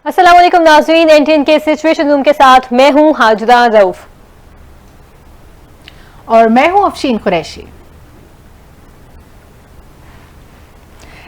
अस्सलाम वालेकुम नाज़रीन, NTN के सिचुएशन रूम के साथ मैं हूं हाजिदा रऊफ और मैं हूं अफशीन कुरैशी।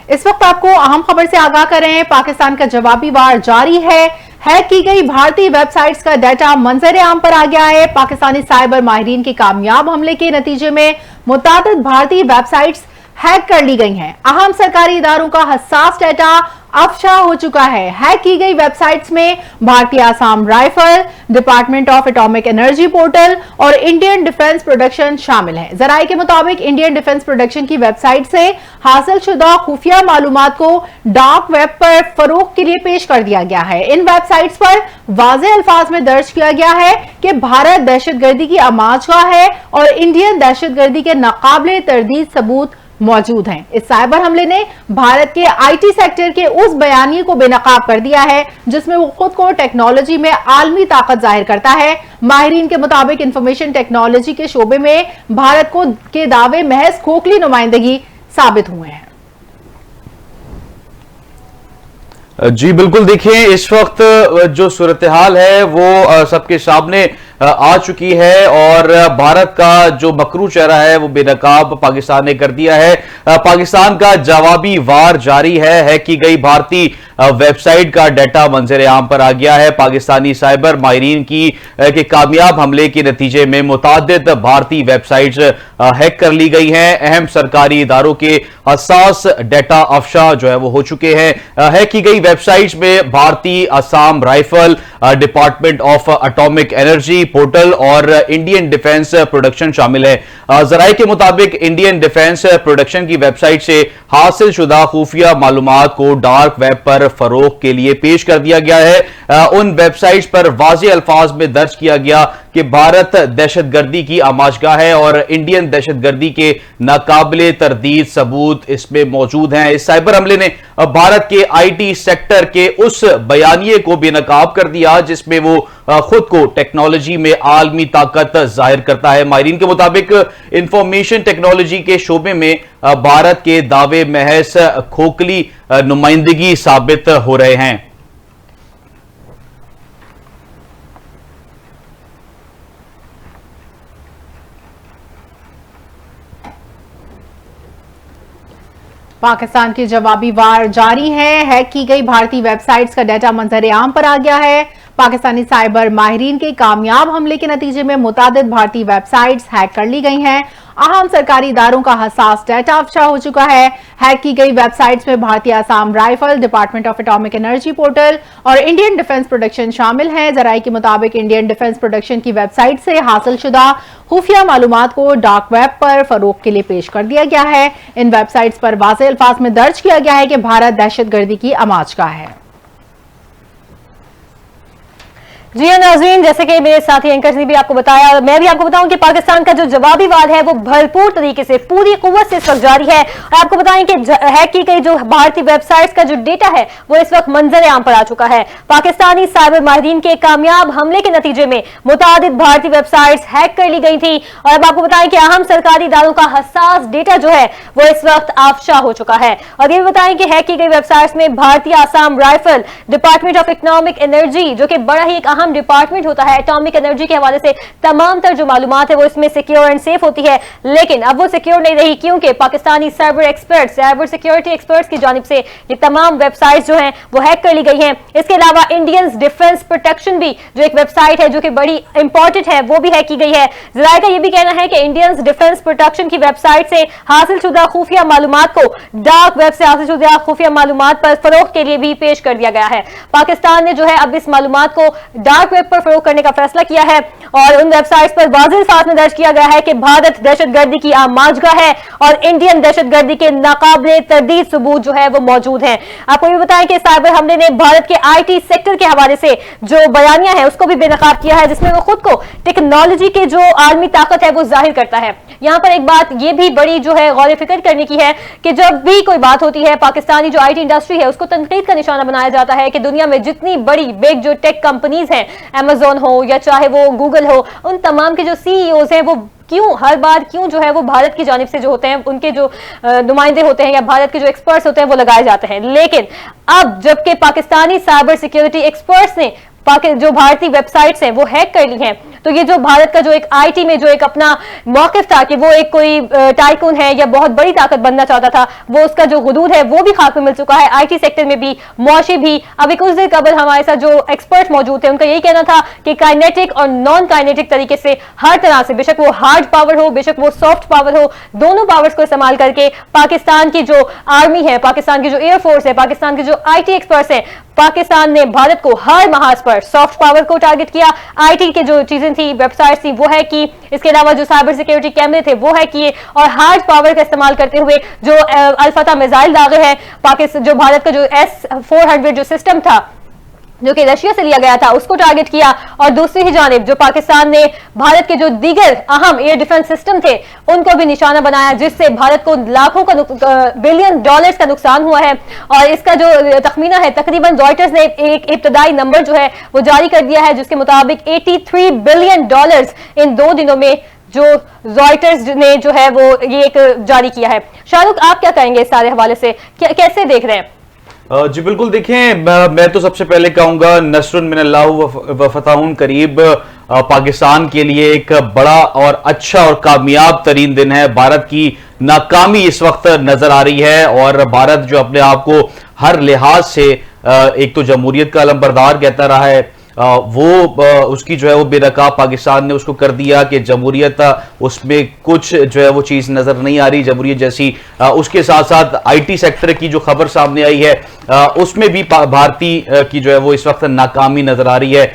इस वक्त आपको अहम खबर से आगाह कर रहे हैं। पाकिस्तान का जवाबी वार जारी है। हैक की गई भारतीय वेबसाइट्स का डाटा मंजर आम पर आ गया है। पाकिस्तानी साइबर माहिरीन के कामयाब हमले के नतीजे में मुतादिद भारतीय वेबसाइट्स हैक कर ली गई हैं। अहम सरकारी इदारों का हसास डाटा अफशा हो चुका है। हैक की गई वेबसाइट्स में भारतीय Assam rifle, department of atomic energy portal और इंडियन डिफेंस प्रोडक्शन शामिल है। जराये के मुताबिक इंडियन डिफेंस प्रोडक्शन की वेबसाइट से हासिल शुदा खुफिया मालूमात को डार्क वेब पर फरोख्त के लिए पेश कर दिया गया है। इन वेबसाइट्स पर वाज़ेह अल्फाज में दर्ज किया गया है कि भारत दहशतगर्दी की आमाजगाह है और इंडियन दहशतगर्दी के नाकाबिले तरदीद सबूत मौजूद हैं। इस साइबर हमले ने भारत के आईटी सेक्टर के उस बयानिए को बेनकाब कर दिया है जिसमें वो खुद को टेक्नोलॉजी में आलमी ताकत जाहिर करता है। माहिरीन के मुताबिक इंफॉर्मेशन टेक्नोलॉजी के शोबे में भारत के दावे महज खोखली नुमाइंदगी साबित हुए हैं। जी बिल्कुल, देखिए इस वक्त जो सूरत हाल है वो सबके सामने आ चुकी है और भारत का जो मकरू चेहरा है वो बेनकाब पाकिस्तान ने कर दिया है। पाकिस्तान का जवाबी वार जारी है। हैक की गई भारतीय वेबसाइट का डाटा मंजर आम पर आ गया है। पाकिस्तानी साइबर माहिरीन के कामयाब हमले के नतीजे में मुतादिद भारतीय वेबसाइट्स हैक कर ली गई हैं। अहम सरकारी इदारों के हसास डाटा अफशा जो है वो हो चुके हैं। हैक की गई वेबसाइट्स में भारतीय Assam rifle, department of atomic energy portal और इंडियन डिफेंस प्रोडक्शन शामिल है। जराये के मुताबिक इंडियन डिफेंस प्रोडक्शन की वेबसाइट से हासिल शुदा खुफिया मालूमात को डार्क वेब पर फरोख्त के लिए पेश कर दिया गया है। उन वेबसाइट्स पर वाज़ेह अल्फाज में दर्ज किया गया कि भारत दहशतगर्दी की आमाजगाह है और इंडियन दहशतगर्दी के नाकाबिले तरदीद सबूत इसमें मौजूद हैं। इस साइबर हमले ने भारत के आईटी सेक्टर के उस बयानिए को बेनकाब कर दिया जिसमें वो खुद को टेक्नोलॉजी में आलमी ताकत जाहिर करता है। माहिरीन के मुताबिक इंफॉर्मेशन टेक्नोलॉजी के शोबे में भारत के दावे महज खोखली नुमाइंदगी साबित हो रहे हैं। पाकिस्तान की जवाबी वार जारी है। हैक की गई भारतीय वेबसाइट्स का डाटा मंजर आम पर आ गया है। पाकिस्तानी साइबर माहिरीन के कामयाब हमले के नतीजे में मुतादिद भारतीय वेबसाइट्स हैक कर ली गई हैं। अहम सरकारी इदारों का हसास डाटा अफशा हो चुका है। हैक की गई वेबसाइट्स में भारतीय Assam rifle, department of atomic energy portal और इंडियन डिफेंस प्रोडक्शन शामिल हैं। जराये के मुताबिक इंडियन डिफेंस प्रोडक्शन की वेबसाइट से हासिल शुदा खुफिया मालूमात को डार्क वेब पर फरोख्त के लिए पेश कर दिया गया है। इन वेबसाइट्स पर वाज़ेह अल्फाज में दर्ज किया गया है कि भारत दहशतगर्दी की आमाजगाह है। जी हाँ नाज़रीन, जैसे कि मेरे साथी एंकर ने भी आपको बताया और मैं भी आपको बताऊं कि पाकिस्तान का जो जवाबी वार है वो भरपूर तरीके से पूरी कुव्वत से इस वक्त जारी है। और आपको बताएं कि हैक की गई जो भारतीय वेबसाइट्स का जो डेटा है वो इस वक्त मंजर आम पर आ चुका है। पाकिस्तानी साइबर माहिरीन के कामयाब हमले के नतीजे में मुतादिद भारतीय वेबसाइट्स हैक कर ली गई थी। और अब आपको बताएं कि अहम सरकारी इदारों का हसास डेटा जो है वो इस वक्त अफशा हो चुका है। और ये भी बताएं कि हैक की गई वेबसाइट्स में भारतीय Assam rifle, department of economic energy जो कि बड़ा ही एक अहम डिपार्टमेंट होता है एटॉमिक एनर्जी के हवाले से तमाम तर जो मालूमात है वो इसमें सिक्योर एंड सेफ होती है, लेकिन अब वो सिक्योर नहीं रही क्योंकि Pakistani cyber experts, cyber security experts की जानिब से ये तमाम वेबसाइट्स जो हैं वो हैक कर ली गई हैं। इसके अलावा इंडियन डिफेंस प्रोटेक्शन भी जो एक वेबसाइट है जो कि बड़ी इंपॉर्टेंट है वो भी हैक की गई है। जराये का ये भी कहना है कि इंडियन डिफेंस प्रोटेक्शन की वेबसाइट से हासिल शुदा खुफिया मालूमात को डार्क वेब से हासिल शुदा खुफिया मालूमात पर फरोख्त के लिए भी पेश कर दिया गया है। पाकिस्तान ने जो है अब इस मालूमात को डार्क वेब पर फरोख्त करने का फैसला किया है और उन वेबसाइट्स पर वाज़ेह अल्फाज में दर्ज किया गया है कि भारत दहशतगर्दी की आमाजगाह है और इंडियन दहशतगर्दी के नाकाबिले तरदीद सबूत जो है वो मौजूद हैं। आपको ये बताएं कि साइबर हमले ने भारत के आईटी सेक्टर के हवाले से जो बयानिया है उसको भी बेनकाब किया है जिसमें वो खुद को टेक्नोलॉजी के जो आलमी ताकत है वो जाहिर करता है। यहाँ पर एक बात ये भी बड़ी जो है गौर फिक्र करने की है कि जब भी कोई बात होती है पाकिस्तानी जो आईटी इंडस्ट्री है उसको तनकीद का निशाना बनाया जाता है कि दुनिया में जितनी बड़ी बिग जो टेक कंपनीज हैं, अमेज़न हो या चाहे वो गूगल हो, उन तमाम के जो सीईओज हैं वो क्यों हर बार क्यों जो है वो भारत की जानिब से जो होते हैं उनके जो नुमाइंदे होते हैं या भारत के जो एक्सपर्ट्स होते हैं वो लगाए जाते हैं। लेकिन अब जबकि पाकिस्तानी साइबर सिक्योरिटी एक्सपर्ट्स ने जो भारतीय वेबसाइट्स हैं वो हैक कर ली हैं, तो ये जो भारत का जो एक आईटी में जो एक अपना मौकिफ था कि वो एक कोई टाइकून है या बहुत बड़ी ताकत बनना चाहता था, वो उसका जो हुदूद है वो भी खाक में मिल चुका है, आईटी सेक्टर में भी, मौशी भी। अभी कुछ देर कबल हमारे साथ जो एक्सपर्ट मौजूद थे उनका यही कहना था कि काइनेटिक और नॉन काइनेटिक तरीके से हर तरह से, बेशक वो हार्ड पावर हो बेशक वो सॉफ्ट पावर हो, दोनों पावर्स को इस्तेमाल करके पाकिस्तान की जो आर्मी है, पाकिस्तान की जो एयरफोर्स है, पाकिस्तान के जो आईटी एक्सपर्ट्स हैं, पाकिस्तान ने भारत को हर महाज पर सॉफ्ट पावर को टारगेट किया। आईटी के जो चीजें थी, वेबसाइट्स थी वो है कि, इसके अलावा जो साइबर सिक्योरिटी कैमरे थे वो है किए, और हार्ड पावर का इस्तेमाल करते हुए जो अल-फतह मिसाइल दागे हैं, पाकिस्तान जो भारत का जो S-400 जो सिस्टम था जो कि रशिया से लिया गया था उसको टारगेट किया। और दूसरी ही जानिब जो पाकिस्तान ने भारत के जो दीगर अहम एयर डिफेंस सिस्टम थे उनको भी निशाना बनाया, जिससे भारत को लाखों का बिलियन डॉलर्स का नुकसान हुआ है। और इसका जो तखमीना है, तकरीबन रॉयटर्स ने एक इब्तदाई नंबर जो है वो जारी कर दिया है, जिसके मुताबिक $83 बिलियन इन 2 दिनों में जो रॉयटर्स ने जो है वो ये एक जारी किया है। शाहरुख, आप क्या कहेंगे इस सारे हवाले से, कैसे देख रहे हैं? जी बिल्कुल, देखें मैं तो सबसे पहले कहूंगा नस्रुन मिनल्लाह व फताहुन करीब पाकिस्तान के लिए एक बड़ा और अच्छा और कामयाब तरीन दिन है। भारत की नाकामी इस वक्त नजर आ रही है और भारत जो अपने आप को हर लिहाज से एक तो जमहूरियत का अलमबरदार कहता रहा है, वो उसकी जो है वो बेनकाब पाकिस्तान ने उसको कर दिया कि जमहूरियत उसमें कुछ जो है वो चीज़ नज़र नहीं आ रही जमहूरियत जैसी। उसके साथ साथ आईटी सेक्टर की जो खबर सामने आई है उसमें भी भारतीय की जो है वो इस वक्त नाकामी नजर आ रही है।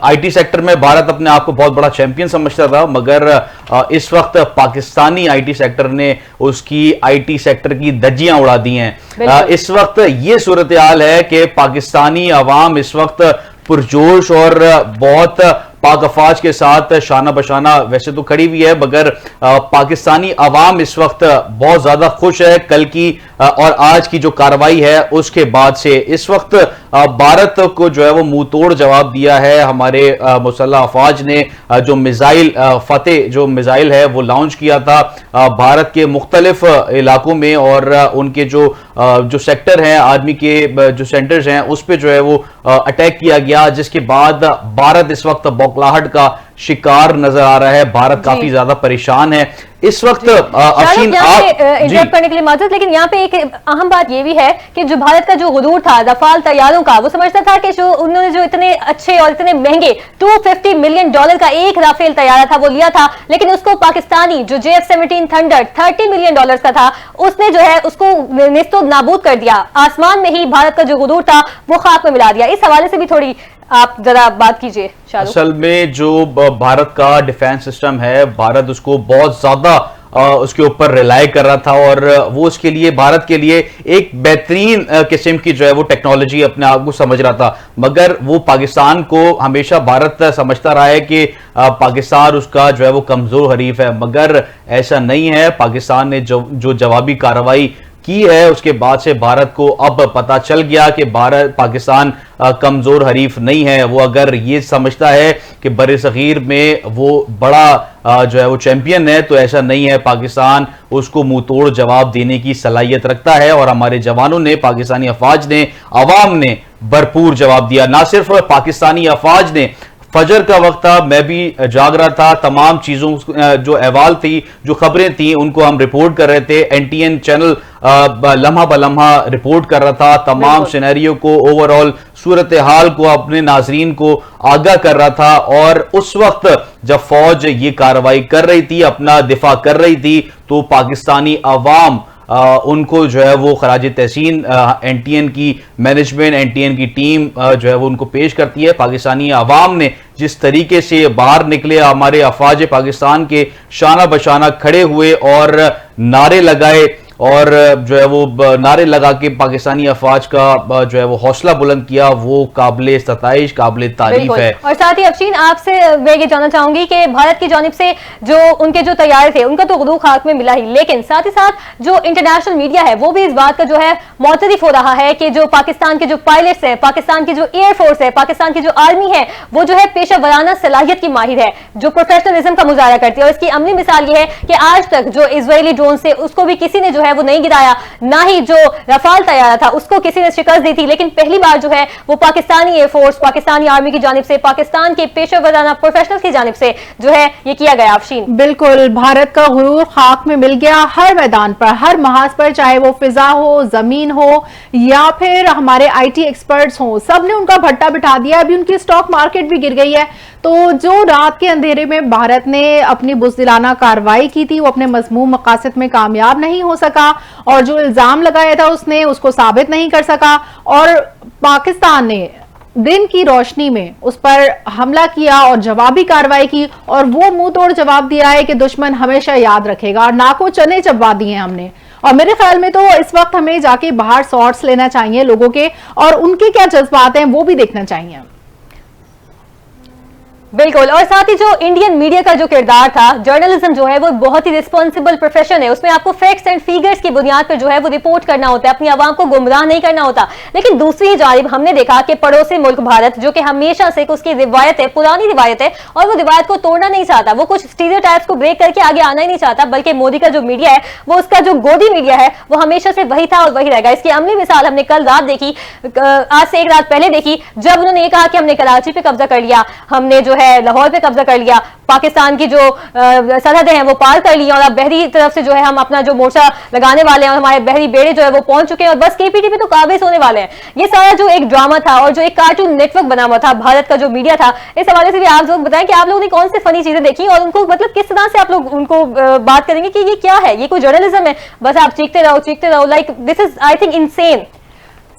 आईटी सेक्टर में भारत अपने आप को बहुत बड़ा चैंपियन समझता था, मगर इस वक्त पाकिस्तानी आईटी सेक्टर ने उसकी आईटी सेक्टर की धज्जियां उड़ा दी हैं। इस वक्त ये सूरत हाल है कि पाकिस्तानी अवाम इस वक्त पुरजोश और बहुत पाक अफवाज के साथ शाना बशाना वैसे तो खड़ी हुई है, मगर पाकिस्तानी अवाम इस वक्त बहुत ज्यादा खुश है कल की और आज की जो कार्रवाई है उसके बाद से। इस वक्त भारत को जो है वो मुंह तोड़ जवाब दिया है हमारे मुसल्लह अफवाज ने। जो मिसाइल फतेह जो मिसाइल है वो लॉन्च किया था भारत के मुख्तलिफ इलाकों में, और उनके जो सेक्टर हैं, आर्मी के जो सेंटर्स हैं उस पर जो है वो अटैक किया गया, जिसके बाद भारत इस वक्त बौखलाहट का शिकार नजर आ रहा है। भारत काफी ज्यादा परेशान है इस वक्त। अफशीन इंटरप्ट करने के लिए माजूद, लेकिन यहाँ पे एक अहम बात ये भी है कि जो भारत का जो हुदूर था रफाल तैयारों का, वो समझता था कि जो उन्होंने जो इतने अच्छे और इतने महंगे $250 मिलियन का एक राफेल तैयारा था वो लिया था, लेकिन उसको पाकिस्तानी जो JF-17 थंडर $30 मिलियन का था उसने जो है उसको निस्तो नाबूद कर दिया। आसमान में ही भारत का जो हुदूर था वो खाक में मिला दिया। इस हवाले से भी थोड़ी आप जरा बात कीजिए। असल में जो भारत का डिफेंस सिस्टम है, भारत उसको बहुत ज्यादा उसके ऊपर रिलाय कर रहा था और वो उसके लिए भारत के लिए एक बेहतरीन किस्म की जो है वो टेक्नोलॉजी अपने आप को समझ रहा था, मगर वो पाकिस्तान को हमेशा भारत समझता रहा है कि पाकिस्तान उसका जो है वो कमजोर हरीफ है, मगर ऐसा नहीं है। पाकिस्तान ने जो जवाबी कार्रवाई की है उसके बाद से भारत को अब पता चल गया कि पाकिस्तान कमजोर हरीफ नहीं है। वो अगर ये समझता है कि बड़े सगीर में वो बड़ा जो है वो चैंपियन है, तो ऐसा नहीं है। पाकिस्तान उसको मुंह तोड़ जवाब देने की सलाहियत रखता है और हमारे जवानों ने, पाकिस्तानी अफवाज ने, अवाम ने भरपूर जवाब दिया। ना सिर्फ पाकिस्तानी अफवाज ने, फजर का वक्त था, मैं भी जाग रहा था, तमाम चीजों जो अहवाल थी, जो खबरें थी, उनको हम रिपोर्ट कर रहे थे। NTN चैनल लम्हा बलम्हा रिपोर्ट कर रहा था, तमाम सिनेरियो को, ओवरऑल सूरत हाल को अपने नाजरीन को आगाह कर रहा था। और उस वक्त जब फौज ये कार्रवाई कर रही थी, अपना दिफा कर रही थी, तो पाकिस्तानी अवाम उनको जो है वो खराज तहसीन NTN की मैनेजमेंट, NTN की टीम जो है वो उनको पेश करती है। पाकिस्तानी अवाम ने जिस तरीके से बाहर निकले, हमारे अफवाज पाकिस्तान के शाना बशाना खड़े हुए और नारे लगाए, और जो है वो नारे लगा के पाकिस्तानी अफवाज का जो है वो हौसला बुलंद किया, वो काबिल सताइश, काबिल तारीफ है। और साथ ही अफशीन, आपसे मैं ये जानना चाहूंगी कि भारत की जानिब से जो उनके जो तैयार थे उनका तो गुरू खाक में मिला ही, लेकिन साथ ही साथ जो इंटरनेशनल मीडिया है वो भी इस बात का जो है मुतरफ हो रहा है कि जो पाकिस्तान के जो पायलट्स हैं, पाकिस्तान की जो एयरफोर्स है, पाकिस्तान की जो आर्मी है, वो जो है पेशा वराना सलाहियत की माहिर है, जो प्रोफेशनलिज्म का मुजाहरा करती है। और इसकी अमली मिसाल ये है कि आज तक जो इजरायली ड्रोन से उसको भी किसी ने जो है वो नहीं गिराया, ना ही जो रफाल तैयारा था उसको किसी ने शिकस्त दी थी, लेकिन पहली बार जो है वो पाकिस्तानी एयरफोर्स, पाकिस्तानी आर्मी की जानिब से, पाकिस्तान के पेशा वराना प्रोफेशनल्स की जानिब से जो है ये किया गया। अफशीन, बिल्कुल, भारत का गुरूर खाक में मिल गया हर मैदान पर, हर महाज पर, चाहे वो फिजा हो, जमीन हो या फिर हमारे आईटी एक्सपर्ट्स हो, सबने उनका भट्टा बिठा दिया। अभी उनकी स्टॉक मार्केट भी गिर गई है। तो जो रात के अंधेरे में भारत ने अपनी बुज़दिलाना कार्रवाई की थी वो अपने मज़मूम मकासद में कामयाब नहीं हो सका, और जो इल्जाम लगाया था उसने उसको साबित नहीं कर सका, और पाकिस्तान ने दिन की रोशनी में उस पर हमला किया और जवाबी कार्रवाई की, और वो मुंह तोड़ जवाब दिया है कि दुश्मन हमेशा याद रखेगा, और नाको चने चबवा दिए हैं हमने। और मेरे ख्याल में तो इस वक्त हमें जाके बाहर शॉट्स लेना चाहिए लोगों के, और उनके क्या जज्बात हैं वो भी देखना चाहिए। बिल्कुल। और साथ ही जो इंडियन मीडिया का जो किरदार था, जर्नलिज्म जो है वो बहुत ही रिस्पॉन्सिबल प्रोफेशन है, उसमें आपको फैक्ट्स एंड फिगर्स की बुनियाद पर जो है वो रिपोर्ट करना होता है, अपनी आवाम को गुमराह नहीं करना होता। लेकिन दूसरी जानिब हमने देखा कि पड़ोसी मुल्क भारत, जो कि हमेशा से उसकी रिवायत है, पुरानी रिवायत है, और वो रिवायत को तोड़ना नहीं चाहता, वो कुछ स्टीरियोटाइप्स को ब्रेक करके आगे आना ही नहीं चाहता, बल्कि मोदी का जो मीडिया है वो उसका जो गोदी मीडिया है वो हमेशा से वही था और वही रहेगा। इसकी अमली मिसाल हमने कल रात देखी, आज से एक रात पहले देखी, जब उन्होंने ये कहा कि हमने कराची पे कब्जा कर लिया, हमने जो है लाहौर पे कब्जा कर लिया, पाकिस्तान की जो सरहदें हैं वो पार कर ली, और अब बहरी तरफ से जो है हम अपना जो मोर्चा लगाने वाले हैं और हमारे बहरी बेड़े जो है वो पहुंच चुके हैं, और बस केपीटी पे तो काबिज होने वाले हैं। ये सारा जो एक ड्रामा था और जो एक कार्टून नेटवर्क बना हुआ था भारत का जो मीडिया था, इस हवाले से भी आप लोग बताएं कि आप लोगों ने कौन से फनी चीजें देखी, और उनको मतलब किस तरह से आप लोग उनको बात करेंगे कि ये क्या है, ये कोई जर्नलिज्म है, बस आप चीखते रहो, like this is I think insane.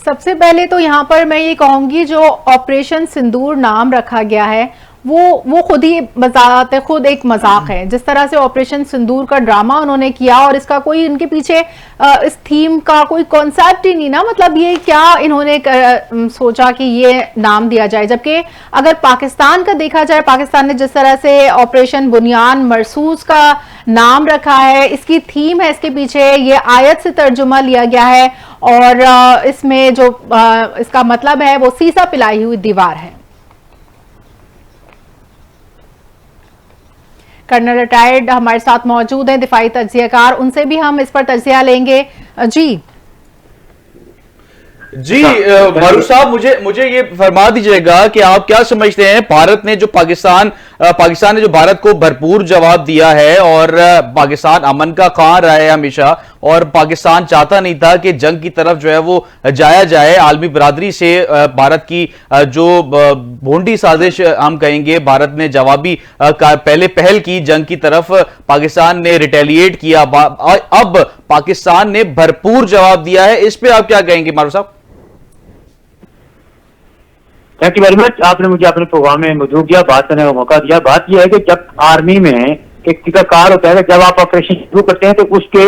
सबसे पहले तो यहाँ पर मैं ये कहूंगी, जो ऑपरेशन सिंदूर नाम रखा गया है वो खुद ही बजाते खुद एक मजाक है। जिस तरह से ऑपरेशन सिंदूर का ड्रामा उन्होंने किया, और इसका कोई उनके पीछे इस थीम का कोई कॉन्सेप्ट ही नहीं ना, मतलब ये क्या इन्होंने सोचा कि ये नाम दिया जाए, जबकि अगर पाकिस्तान का देखा जाए, पाकिस्तान ने जिस तरह से ऑपरेशन बुनियान मरसूस का नाम रखा है, इसकी थीम है, इसके पीछे ये आयत से तर्जुमा लिया गया है, और इसमें जो इसका मतलब है वो सीसा पिलाई हुई दीवार है। कर्नल रिटायर्ड हमारे साथ मौजूद हैं, दिफाई तज्जियाकार, उनसे भी हम इस पर तज्जिया लेंगे। जी मारूफ साहब, मुझे ये फरमा दीजिएगा कि आप क्या समझते हैं, भारत ने जो पाकिस्तान ने जो भारत को भरपूर जवाब दिया है, और पाकिस्तान अमन का ख़्वाह रहा है हमेशा, और पाकिस्तान चाहता नहीं था कि जंग की तरफ जो है वो जाया जाए। आलमी बरादरी से भारत की जो भोंडी साजिश हम कहेंगे, भारत ने जवाबी पहले पहल की जंग की तरफ, पाकिस्तान ने रिटेलिएट किया, अब पाकिस्तान ने भरपूर जवाब दिया है। इस पे आप क्या कहेंगे मारूफ साहब? थैंक यू वेरी मच, आपने मुझे अपने प्रोग्राम में मौजूद किया, बात करने का मौका दिया। बात यह है कि जब आर्मी में एक तरीकाकार होता है कि जब आप ऑपरेशन शुरू करते हैं तो उसके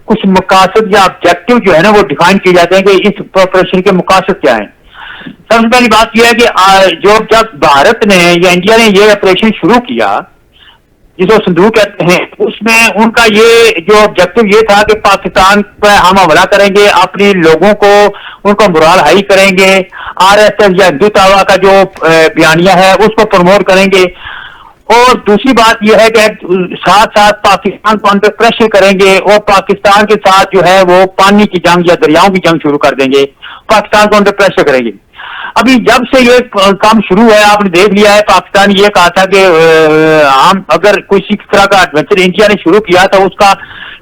कुछ मकासद या ऑब्जेक्टिव जो है ना वो डिफाइन किए जाते हैं कि इस ऑपरेशन के मकासद क्या है। सबसे पहली बात यह है कि जब भारत ने या इंडिया ने ये ऑपरेशन शुरू किया, जिसको सिंदूर कहते हैं, उसमें उनका ये जो ऑब्जेक्टिव ये था कि पाकिस्तान पर हम हमला करेंगे, अपने लोगों को उनको मोरल हाई करेंगे, आरएसएस या हिंदुत्व का जो बयानिया है उसको प्रमोट करेंगे, और दूसरी बात यह है कि साथ साथ पाकिस्तान को उन पर प्रेशर करेंगे, और पाकिस्तान के साथ जो है वो पानी की जंग या दरियाओं की जंग शुरू कर देंगे, पाकिस्तान को उन पर प्रेशर करेंगे। अभी जब से ये काम शुरू है, आपने देख लिया है, पाकिस्तान ये कहा था कि हम अगर कोई इस तरह का एडवेंचर इंडिया ने शुरू किया तो उसका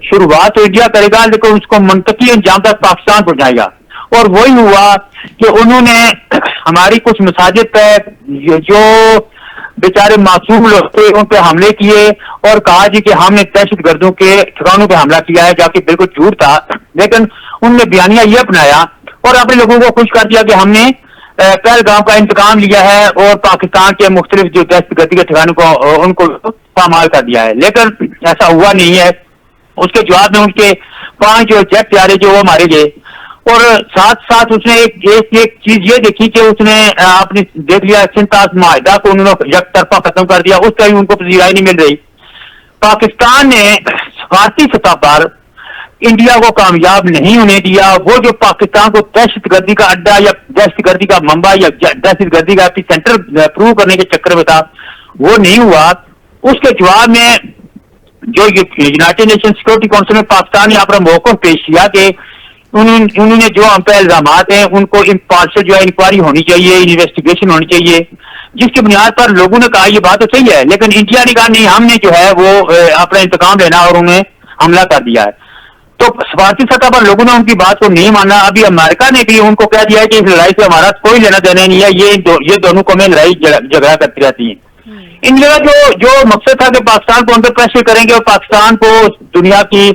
शुरुआत तो इंडिया करेगा, लेकिन उसको मंतकी अंजाम तक पाकिस्तान पहुंचाएगा। और वही हुआ कि उन्होंने हमारी कुछ मसाजिद पे जो बेचारे मासूम लोग थे उन पे हमले किए, और कहा जी कि हमने दहशत गर्दों के ठिकानों पे हमला किया है, जबकि बिल्कुल झूठ था। लेकिन उनने बयानिया ये अपनाया और अपने लोगों को खुश कर दिया कि हमने पहलगाम का इंतकाम लिया है, और पाकिस्तान के मुख्तलिफ जो दहशतगर्दी के ठिकानों को उनको पामाल कर दिया है। लेकिन ऐसा हुआ नहीं है। उसके जवाब में उनके 5 जो जेट तैयारे जो वो मारे गए। और साथ साथ उसने एक चीज ये देखी कि उसने आपने देख लिया सिंतास माहिदा को उन्होंने एक तरफा खत्म कर दिया, उसका भी उनको पजीराई नहीं मिल रही। पाकिस्तान ने सफारती सतह पर इंडिया को कामयाब नहीं होने दिया। वो जो पाकिस्तान को दहशतगर्दी का अड्डा या दहशतगर्दी का मंबा या दहशतगर्दी का सेंटर प्रूव करने के चक्कर में था, वो नहीं हुआ। उसके जवाब में जो यूनाइटेड नेशन सिक्योरिटी काउंसिल में पाकिस्तान ने अपना मौक़िफ़ पेश किया कि उन्होंने जो हम पे इल्जाम हैं उनको इम्पार्शियल जो है इंक्वायरी होनी चाहिए, इन्वेस्टिगेशन होनी चाहिए, जिसकी बुनियाद पर लोगों ने कहा ये बात तो सही है, लेकिन इंडिया ने कहा नहीं, हमने जो है वो अपना इंतकाम लेना और उन्हें हमला कर दिया है। तो सफारती सतह पर लोगों ने उनकी बात को नहीं माना। अभी अमेरिका ने भी उनको कह दिया है कि इस लड़ाई से हमारा कोई लेना देना नहीं है, ये दोनों कौमें लड़ाई झगड़ा करती रहती हैं। इन जगह जो मकसद था कि पाकिस्तान को अंदर प्रेशर करेंगे और पाकिस्तान को दुनिया की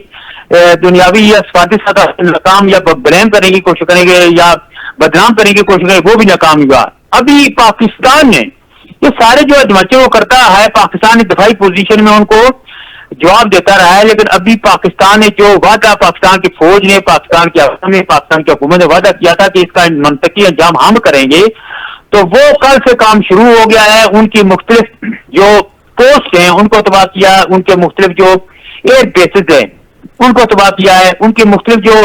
दुनियावी या सफारती सतह नाकाम या ब्लेम करने की कोशिश करेंगे या बदनाम करने की कोशिश करेंगे, वो भी नाकाम हुआ। अभी पाकिस्तान ने ये सारे जो अजमचे वो करता है, पाकिस्तान ने दफाई पोजीशन में उनको जवाब देता रहा है, लेकिन अभी पाकिस्तान ने जो वादा पाकिस्तान की फौज ने, पाकिस्तान की अवाम ने, पाकिस्तान की हुकूमत ने वादा किया था कि इसका मंतकी अंजाम हम करेंगे, तो वो कल से काम शुरू हो गया है। उनकी मुख्तलिफ जो पोस्ट हैं उनको तबाह किया, उनके मुख्तलिफ जो एयर बेसिस हैं उनको तबाह किया है, उनके मुख्तलिफ जो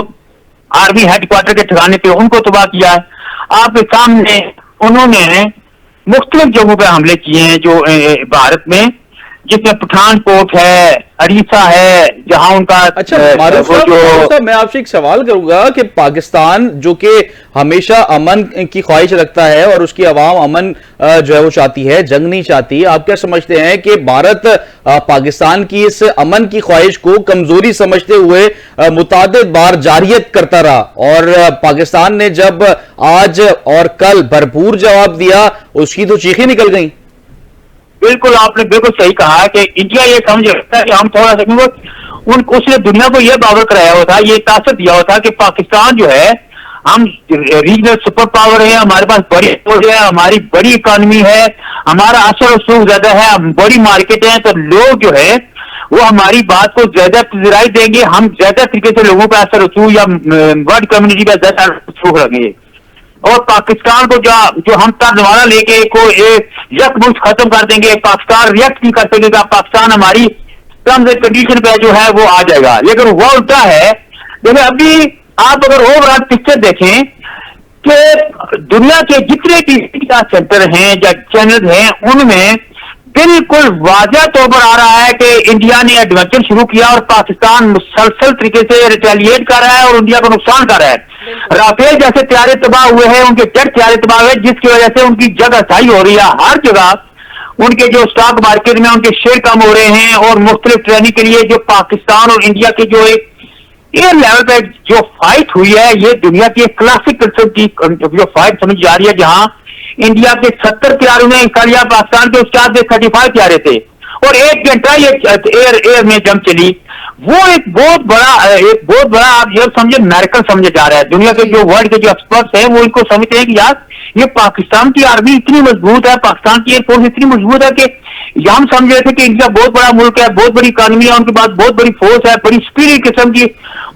आर्मी हेडक्वार्टर के ठिकाने पे उनको तबाह किया है। आपके सामने उन्होंने मुख्तलिफ जगहों पे हमले किए हैं जो भारत में, जिसमें पठानकोट है, अरीसा है, जहां उनका अच्छा मारूफ साहब, मैं आपसे एक सवाल करूंगा कि पाकिस्तान जो कि हमेशा अमन की ख्वाहिश रखता है और उसकी आवाम अमन जो है वो चाहती है, जंग नहीं चाहती, आप क्या समझते हैं कि भारत पाकिस्तान की इस अमन की ख्वाहिश को कमजोरी समझते हुए मुतादिद बार जारियत करता रहा और पाकिस्तान ने जब आज और कल भरपूर जवाब दिया उसकी तो चीखें निकल गई? बिल्कुल, आपने बिल्कुल सही कहा कि इंडिया ये समझ रखता है कि हम थोड़ा सा उसने दुनिया को यह बावर कराया हुआ था, ये ताकत दिया हुआ था कि पाकिस्तान जो है, हम रीजनल सुपर पावर है, हमारे पास बड़ी फौज है, हमारी बड़ी इकोनॉमी है, हमारा असर रसूख ज्यादा है, बड़ी मार्केट है, तो लोग जो है वो हमारी बात को ज्यादा पजीराई देंगे, हम ज्यादा तरीके से लोगों का असर रसूख या वर्ल्ड कम्युनिटी का ज्यादा रसूख रखेंगे। और पाकिस्तान को जो हम तरवाना लेके को एक यकमुश्त खत्म कर देंगे, पाकिस्तान रिएक्ट नहीं कर सकेगा, पाकिस्तान हमारी टर्म्स एंड कंडीशन पे जो है वो आ जाएगा। लेकिन वो उल्टा है। देखिए अभी आप अगर ओवरऑल पिक्चर देखें कि दुनिया के जितने टीवी का सेंटर हैं या चैनल हैं उनमें बिल्कुल वाज़ह तौर पर आ रहा है कि इंडिया ने एडवेंचर शुरू किया और पाकिस्तान मुसलसल तरीके से रिटेलिएट कर रहा है और इंडिया को नुकसान कर रहा है। राफेल जैसे तैयारे तबाह हुए हैं, उनके जेट तैयारे तबाह हुए, जिसकी वजह से उनकी जगह सही हो रही है। हर जगह उनके जो स्टॉक मार्केट में उनके शेयर कम हो रहे हैं और मुख्तलिफ ट्रेनिंग के लिए जो पाकिस्तान और इंडिया के जो एक एयर लेवल पे जो फाइट हुई है, ये दुनिया की एक क्लासिक किस्म की जो फाइट समझ जा रही है, जहां इंडिया के 70 तैयारों ने हिस्सा लिया, पाकिस्तान के उसके 35 तैयारे थे और 1 घंटा ये एयर में जंग चली। वो एक बहुत बड़ा आप ये समझे मेरिकल समझे जा रहा है। दुनिया के जो वर्ल्ड के जो एक्सपर्ट्स हैं वो इनको समझते हैं कि यार ये पाकिस्तान की आर्मी इतनी मजबूत है, पाकिस्तान की एयरफोर्स इतनी मजबूत है कि हम समझ रहे थे कि इंडिया बहुत बड़ा मुल्क है, बहुत बड़ी इकोनॉमी है, उनके पास बहुत बड़ी फोर्स है, बड़ी स्पिरिट किस्म की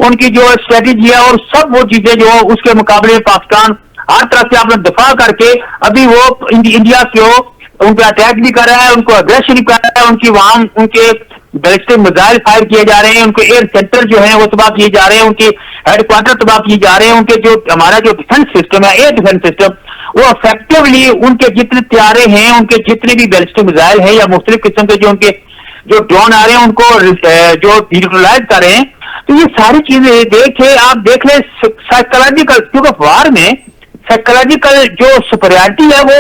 उनकी जो स्ट्रेटेजी है और सब वो चीजें जो उसके मुकाबले में पाकिस्तान हर तरफ से अपना दफा करके अभी वो इंडिया को उन पर अटैक भी कर रहा है, उनको अग्रेशन भी कर रहा है, उनकी वहां उनके बैलिस्टिक मिसाइल फायर किए जा रहे हैं, उनके एयर सेंटर जो है वो तबाह किए जा रहे हैं, उनके हेडक्वार्टर तबाह किए जा रहे हैं, उनके जो हमारा जो डिफेंस सिस्टम है, एयर डिफेंस सिस्टम, वो इफेक्टिवली उनके जितने तैयारे हैं, उनके जितने भी बैलिस्टिक मिसाइल है या मुख्तलिफ किस्म के जो उनके जो ड्रोन आ रहे हैं उनको जो न्यूट्रलाइज कर रहे हैं। तो ये सारी चीजें आप देख ले साइकोलॉजिकल, क्योंकि वार में साइकोलॉजिकल जो सुपरियरिटी है वो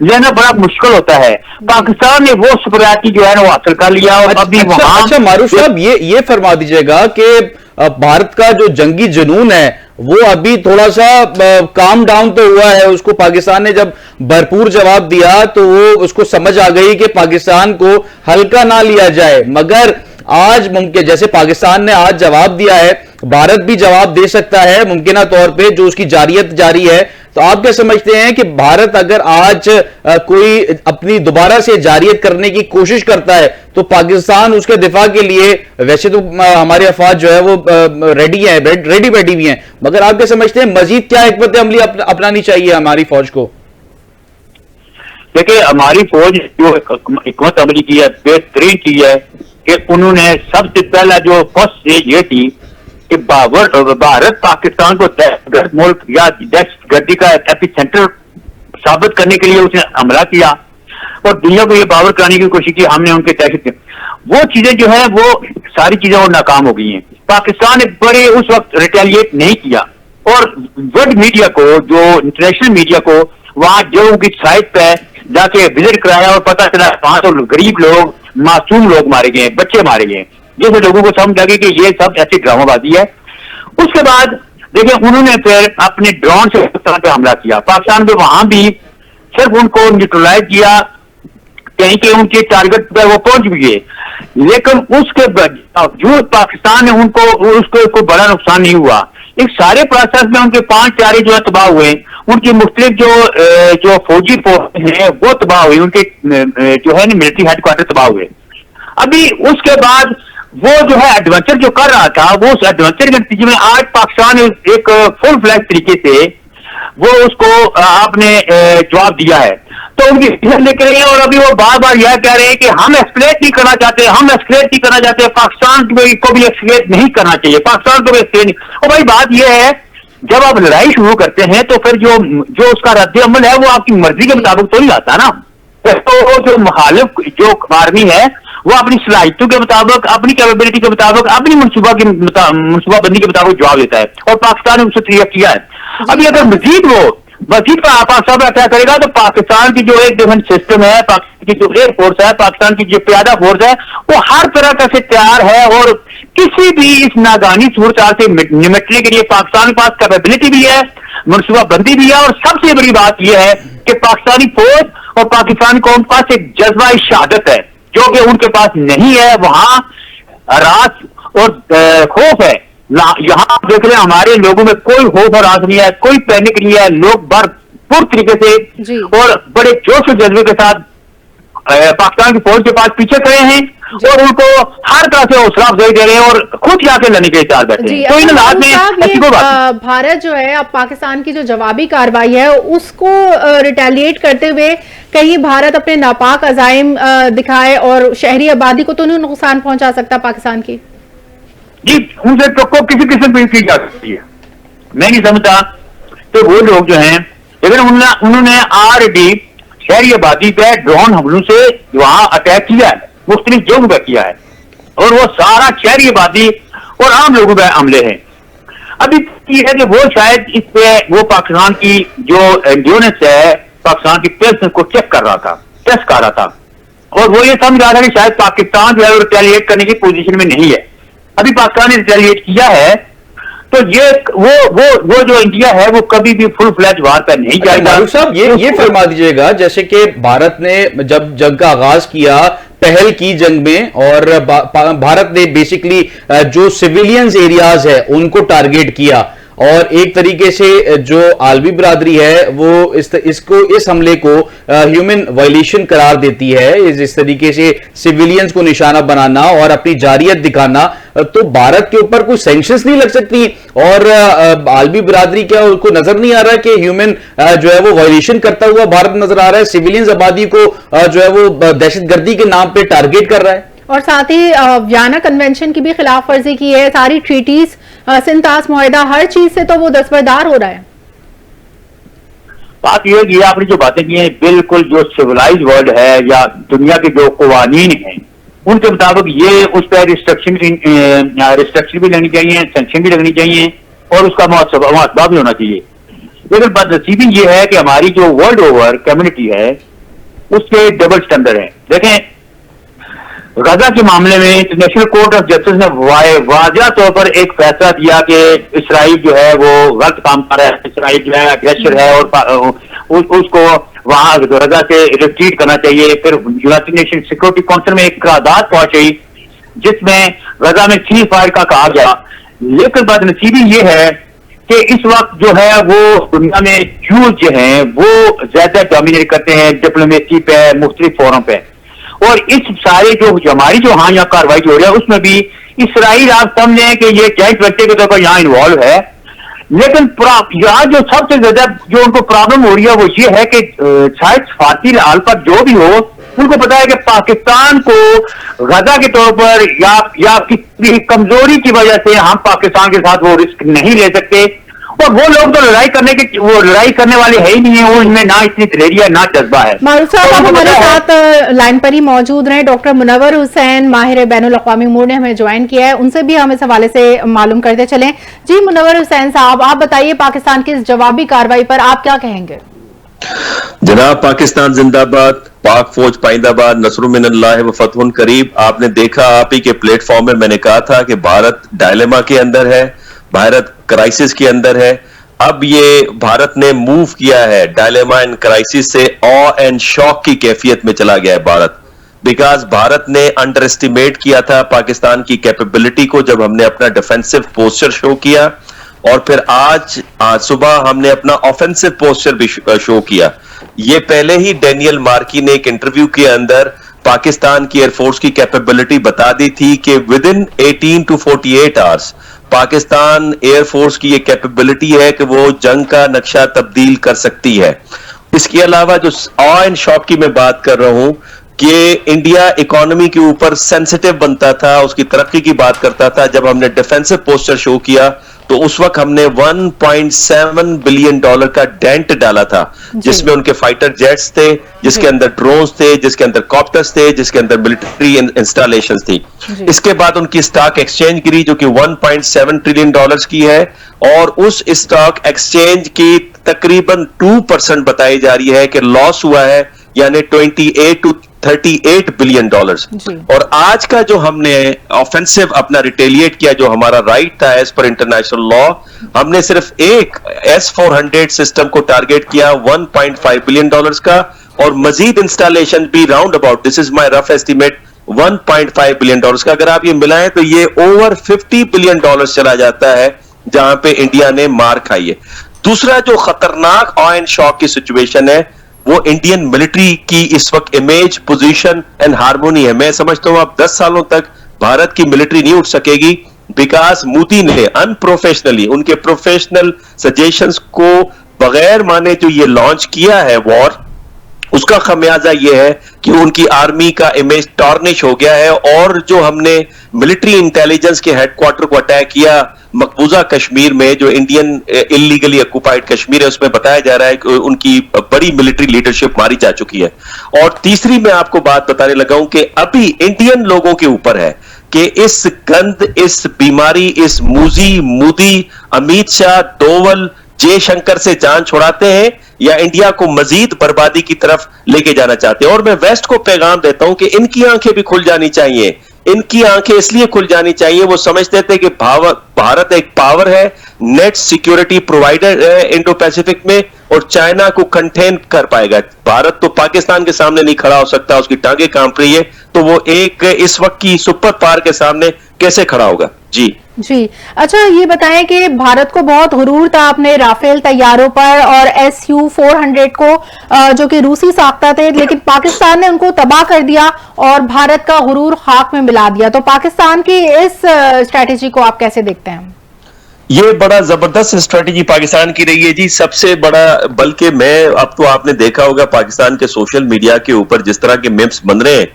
लेना बड़ा मुश्किल होता है। पाकिस्तान ने वो सुपरियरिटी जो है ना वो हासिल कर लिया और अभी वहां। अच्छा मारूफ साहब, ये फरमा दीजिएगा कि भारत का जो जंगी जुनून है वो अभी थोड़ा सा काम डाउन तो हुआ है, उसको पाकिस्तान ने जब भरपूर जवाब दिया तो वो उसको समझ आ गई कि पाकिस्तान को हल्का ना लिया जाए, मगर आज मुमकिन जैसे पाकिस्तान ने आज जवाब दिया है, भारत भी जवाब दे सकता है मुमकिन तौर पे, जो उसकी जारियत जारी है तो आप क्या समझते हैं कि भारत अगर आज कोई अपनी दोबारा से जारियत करने की कोशिश करता है तो पाकिस्तान उसके दिफा के लिए, वैसे तो हमारी अफवाज जो है वो रेडी है, रेडी बैठी भी हैं, मगर आप क्या समझते हैं मजीद क्या हिकमत अमली अपनानी चाहिए हमारी फौज को? देखिए, हमारी फौज जो हिकमत अमली की है, बेहतरीन चीज है कि उन्होंने सबसे पहला जो फर्स्ट स्टेज ये थी कि भारत पाकिस्तान को दहशतगर्द मुल्क या दहशतगर्दी का एपिसेंटर साबित करने के लिए उसने हमला किया और दुनिया को ये बावर कराने की कोशिश की हमने उनके तहत। वो चीजें जो है वो सारी चीजें और नाकाम हो गई हैं। पाकिस्तान ने बड़े उस वक्त रिटेलिएट नहीं किया और वर्ल्ड मीडिया को, जो इंटरनेशनल मीडिया को, वहां जो उनकी साइट पे जाके विजिट कराया और पता चला 500 गरीब लोग, मासूम लोग मारे गए, बच्चे मारे गए, जैसे लोगों को समझ लगे कि ये सब ऐसी ड्रामाबाजी है। उसके बाद देखिए उन्होंने फिर अपने ड्रोन से पाकिस्तान पे हमला किया। पाकिस्तान पे वहां भी सिर्फ उनको न्यूट्रलाइज किया, कहीं के उनके टारगेट पर वो पहुंच भी गए, लेकिन उसके बावजूद पाकिस्तान ने उसको कोई बड़ा नुकसान नहीं हुआ। एक सारे प्रोसेस में उनके 5 प्यारे जो है तबाह हुए, उनकी मुख्तलिफ जो फौजी फोर्स हैं वो तबाह हुई, उनके जो है मिलिट्री हेडक्वार्टर तबाह हुए। अभी उसके बाद वो जो है एडवेंचर जो कर रहा था, वो उस एडवेंचर के नतीजे में आज पाकिस्तान ने एक फुल फ्लैश तरीके से वो उसको आपने जवाब दिया है। तो उनकी लेकर रहे हैं और अभी वो बार बार यह कह रहे हैं कि हम एस्केलेट नहीं करना चाहते, हम एस्केलेट नहीं करना चाहते, पाकिस्तान को भी एस्केलेट नहीं करना चाहिए, पाकिस्तान को भी एस्केलेट नहीं। और भाई बात यह है, जब आप लड़ाई शुरू करते हैं तो फिर जो उसका रद्द अमल है वो आपकी मर्जी के मुताबिक तो नहीं आता ना। तो जो मुखालिफ जो आर्मी है वो अपनी सलाहियतों के मुताबिक, अपनी कैपेबिलिटी के मुताबिक, अपनी मनसूबाबंदी के मुताबिक जवाब देता है और पाकिस्तान ने उससे तैयार किया है। अभी अगर मजीद का पाकिस्तान क्या करेगा तो पाकिस्तान की जो एक डिफेंस सिस्टम है, पाकिस्तान की जो एयर फोर्स है, पाकिस्तान की जो प्यादा फोर्स है, वो हर तरह का से तैयार है और किसी भी इस नागानी सूरत से निपटने के लिए पाकिस्तान के पास कैपेबिलिटी भी है, मनसूबाबंदी भी है। और सबसे बड़ी बात यह है कि पाकिस्तानी फौज और पाकिस्तानी कौम के पास एक जज्बा शहादत है जो कि उनके पास नहीं है। वहां रात और खौफ है, यहां देख रहे हैं हमारे लोगों में कोई खौफ और रात नहीं है, कोई पैनिक नहीं है, लोग भरपूर तरीके से और बड़े जोश और जज्बे के साथ पाकिस्तान की फौज के पास पीछे खड़े हैं और उनको हर तरह से हौसला अफजाई दे रहे हैं और खुद जाके लड़ने के लिए तैयार बैठे हैं। तो इन हालात में ऐसी कोई बात भारत जो है अब पाकिस्तान की जो जवाबी कार्रवाई है उसको रिटेलिएट करते हुए कहीं भारत अपने नापाक अजाइम दिखाए और शहरी आबादी को तो नहीं नुकसान पहुंचा सकता पाकिस्तान की? जी, उनसे टक्को किसी किस्म की जा सकती है, मैं नहीं समझता। तो वो लोग जो हैं, लेकिन उन्होंने आरडी शहरी आबादी पे ड्रोन हमलों से वहां अटैक किया है, मुख्तलिफ जगहों पर किया है और वो सारा शहरी आबादी और आम लोगों पे हमले हैं। अभी ये है कि वो शायद इस पे वो पाकिस्तान की जो एंड्योरेंस है, पाकिस्तान की पेस को चेक कर रहा था, टेस्ट कर रहा था और वो ये समझ रहा था कि शायद पाकिस्तान जो है रिटेलिएट करने की पोजीशन में नहीं है। अभी पाकिस्तान ने रिटेलिएट किया है तो ये वो जो इंडिया है वो कभी भी फुल फ्लैज वार पर नहीं जाएगा। साहब ये फरमा दीजिएगा, जैसे कि भारत ने जब जंग का आगाज किया, पहल की जंग में, और भारत ने बेसिकली जो सिविलियंस एरियाज है उनको टारगेट किया और एक तरीके से जो आलमी बिरादरी है वो इस हमले को ह्यूमन वायलेशन करार देती है, इस तरीके से सिविलियंस को निशाना बनाना और अपनी जारियत दिखाना। तो भारत के ऊपर कोई सैंक्शंस नहीं लग सकती और आलमी बिरादरी क्या उसको नजर नहीं आ रहा है कि ह्यूमन जो है वो वायलेशन करता हुआ भारत नजर आ रहा है, सिविलियंस आबादी को जो है वो दहशतगर्दी के नाम पे टारगेट कर रहा है। और साथ ही वियना कन्वेंशन की भी खिलाफ वर्जी की है, सारी ट्रीटीज, सिंतास मुआहिदा, हर चीज से तो वो दस्तबरदार हो रहा है। बात यह कि आपने जो बातें की हैं बिल्कुल जो सिविलाइज वर्ल्ड है या दुनिया के जो कवानीन हैं उनके मुताबिक ये उस पर रिस्ट्रिक्शन भी लगनी चाहिए, सेंक्शन भी लगनी चाहिए और उसका मुआवजा भी होना चाहिए। लेकिन बदनसीबी ये है कि हमारी जो वर्ल्ड ओवर कम्युनिटी है उसके डबल स्टैंडर्ड है। देखें, गजा के मामले में इंटरनेशनल कोर्ट ऑफ जस्टिस ने वाज़ेह तौर पर एक फैसला दिया कि इसराइल जो है वो गलत काम कर रहा है, इसराइल जो है अग्रेसर है और उसको वहां गजा से रिट्रीट करना चाहिए। फिर यूनाइटेड नेशन सिक्योरिटी काउंसिल में एक करारदाद पहुंची जिसमें गजा में सीज़ फायर का कहा गया। लेकिन बदनसीबी ये है कि इस वक्त जो है वो दुनिया में यूज जो हैं वो ज्यादा डोमिनेट करते हैं डिप्लोमेसी पे, मुख्तलिफ फोरम पे। और इस सारे जो हमारी जो हाँ यहाँ कार्रवाई जो हो रही है उसमें भी इसराइल आप समझे कि ये जॉइंट वेंचर के तौर पर यहाँ इन्वॉल्व है, लेकिन यहाँ जो सबसे ज्यादा जो उनको प्रॉब्लम हो रही है वो ये है कि शायद फातिल हाल पर जो भी हो, उनको पता है कि पाकिस्तान को गजा के तौर पर या किसी कमजोरी की वजह से हम पाकिस्तान के साथ वो रिस्क नहीं ले सकते। और वो लोग तो लड़ाई करने वाले है ही नहीं है, उनमें ना इतनी दिलेरी है ना जज्बा है। मारूफ साहब, आप हमारे साथ लाइन पर ही मौजूद रहे। डॉक्टर मुनव्वर हुसैन माहिर बैनुल अक़वामी उमूर ने हमें ज्वाइन किया है, उनसे भी हम इस हवाले से मालूम करते चलें। जी मुनव्वर हुसैन साहब, आप बताइए पाकिस्तान की इस जवाबी कार्रवाई पर आप क्या कहेंगे? जनाब, पाकिस्तान जिंदाबाद, पाक फौज पाइंदाबाद, नसरुम मिनल्लाह व फतहुन करीब। आपने देखा, आप ही के प्लेटफॉर्म में मैंने कहा था कि भारत डायलेमा के अंदर है, भारत क्राइसिस के अंदर है। अब ये भारत ने मूव किया है डायलेमा एंड क्राइसिस से ऑ एंड शॉक की कैफियत में चला गया है भारत, बिकॉज भारत ने अंडर एस्टिमेट किया था पाकिस्तान की कैपेबिलिटी को जब हमने अपना डिफेंसिव पोस्चर शो किया, और फिर आज सुबह हमने अपना ऑफेंसिव पोस्चर भी शो किया। ये पहले ही डेनियल मार्की ने एक इंटरव्यू के अंदर पाकिस्तान की एयरफोर्स की कैपेबिलिटी बता दी थी कि with in 18 to 48 hours Pakistan air force की ये कैपेबिलिटी है कि वो जंग का नक्शा तब्दील कर सकती है। इसके अलावा जो ऑ एंड शॉक की मैं बात कर रहा हूं कि इंडिया इकोनॉमी के ऊपर सेंसिटिव बनता था, उसकी तरक्की की बात करता था। जब हमने डिफेंसिव पोस्चर शो किया तो उस वक्त हमने $1.7 बिलियन का डेंट डाला था, जिसमें उनके फाइटर जेट्स थे, जिसके अंदर ड्रोन्स थे, जिसके अंदर कॉप्टर्स थे, जिसके अंदर मिलिट्री इंस्टॉलेशंस थी। इसके बाद उनकी स्टॉक एक्सचेंज गिरी जो कि $1.7 ट्रिलियन की है, और उस स्टॉक एक्सचेंज की तकरीबन 2% बताई जा रही है कि लॉस हुआ है, यानी 28 to 38 बिलियन डॉलर्स। और आज का जो हमने ऑफेंसिव अपना रिटेलिएट किया, जो हमारा राइट था एज पर इंटरनेशनल लॉ, हमने सिर्फ एक S-400 सिस्टम को टारगेट किया $1.5 बिलियन का, और मजीद इंस्टॉलेशन भी round about, this is my rough estimate, $1.5 billion का। अगर आप ये मिलाएं तो ये ओवर $50 बिलियन चला जाता है, जहां पे इंडिया ने मार खाई है। दूसरा जो खतरनाक ऑ एंड शॉक की सिचुएशन है वो इंडियन मिलिट्री की इस वक्त इमेज, पोजीशन एंड हार्मोनी है। मैं समझता हूं अब 10 सालों तक भारत की मिलिट्री नहीं उठ सकेगी, बिकॉज मोदी ने अनप्रोफेशनली उनके प्रोफेशनल सजेशंस को बगैर माने जो ये लॉन्च किया है वॉर, उसका खमियाजा ये है कि उनकी आर्मी का इमेज टॉर्निश हो गया है। और जो हमने मिलिट्री इंटेलिजेंस के हेडक्वार्टर को अटैक किया मकबूजा कश्मीर में, जो इंडियन इलीगली ऑक्युपाइड कश्मीर है, उसमें बताया जा रहा है कि उनकी बड़ी मिलिट्री लीडरशिप मारी जा चुकी है। और तीसरी मैं आपको बात बताने लगा हूं कि अभी इंडियन लोगों के ऊपर है कि इस गंद, इस बीमारी, इस मोदी, अमित शाह, डोवल, जयशंकर से जान छुड़ाते हैं या इंडिया को मजीद बर्बादी की तरफ लेके जाना चाहते हैं। और मैं वेस्ट को पैगाम देता हूं कि इनकी आंखें भी खुल जानी चाहिए। इनकी आंखें इसलिए खुल जानी चाहिए, वो समझते थे कि भारत एक पावर है, नेट सिक्योरिटी प्रोवाइडर है इंडो पैसिफिक में, और चाइना को कंटेन कर पाएगा। भारत तो पाकिस्तान के सामने नहीं खड़ा हो सकता, उसकी टांगे कांप रही है, तो वो एक इस वक्त की सुपर पावर के सामने कैसे खड़ा होगा? जी अच्छा, ये बताएं कि भारत को बहुत गुरूर था अपने राफेल तैयारों पर और Su-400 को, जो कि रूसी साख्ता थे, लेकिन पाकिस्तान ने उनको तबाह कर दिया और भारत का गुरूर खाक में मिला दिया। तो पाकिस्तान की इस स्ट्रेटेजी को आप कैसे देखते हैं? ये बड़ा जबरदस्त स्ट्रेटेजी पाकिस्तान की रही है जी, सबसे बड़ा। बल्कि मैं, अब तो आपने देखा होगा पाकिस्तान के सोशल मीडिया के ऊपर जिस तरह के मिम्स बन रहे हैं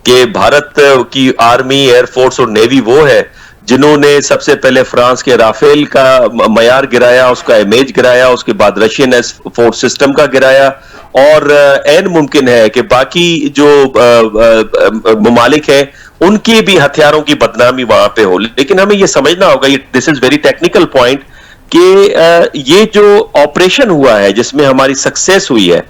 कि भारत की आर्मी, एयरफोर्स और नेवी वो है जिन्होंने सबसे पहले फ्रांस के राफेल का मयार गिराया, उसका इमेज गिराया, उसके बाद रशियन S-4 सिस्टम का गिराया, और ऐन मुमकिन है कि बाकी जो ममालिक हैं उनकी भी हथियारों की बदनामी वहां पे हो। लेकिन हमें ये समझना होगा, this is very technical point, कि ये जो ऑपरेशन हुआ है जिसमें हमारी सक्सेस हुई है,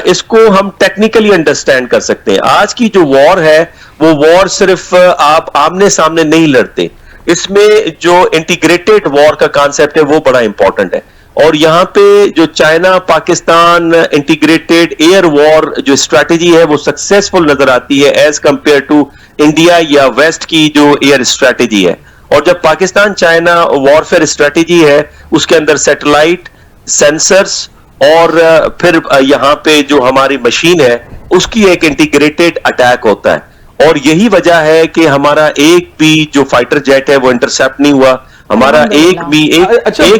इसको हम टेक्निकली अंडरस्टैंड कर सकते हैं। आज की जो वॉर है वो वॉर सिर्फ आप आमने सामने नहीं लड़ते, इसमें जो इंटीग्रेटेड वॉर का कॉन्सेप्ट है वो बड़ा इंपॉर्टेंट है। और यहां पे जो China Pakistan integrated air war जो स्ट्रैटेजी है वो सक्सेसफुल नजर आती है एज कंपेयर टू इंडिया या वेस्ट की जो एयर स्ट्रैटेजी है। और जब पाकिस्तान चाइना वॉरफेयर स्ट्रैटेजी है उसके अंदर सैटेलाइट, सेंसर्स और फिर यहां पे जो हमारी मशीन है उसकी एक इंटीग्रेटेड अटैक होता है। और यही वजह है कि हमारा एक भी जो फाइटर जेट है वो इंटरसेप्ट नहीं हुआ, हमारा एक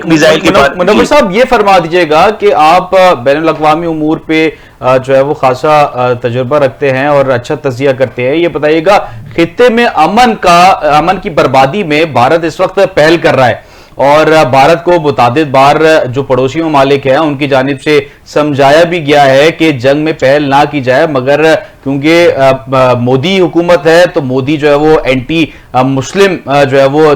मिसाइल के बाद। मुनव्वर साहब, ये फरमा दीजिएगा कि आप बैनुल अक़वामी उमूर पे जो है वो खासा तजुर्बा रखते हैं और अच्छा तज़किया करते हैं। ये बताइएगा, खित्ते में अमन की बर्बादी में भारत इस वक्त पहल कर रहा है और भारत को मुतादिद बार जो पड़ोसी ममालिक हैं उनकी जानिब से समझाया भी गया है कि जंग में पहल ना की जाए, मगर क्योंकि मोदी हुकूमत है तो मोदी जो है वो एंटी मुस्लिम जो है वो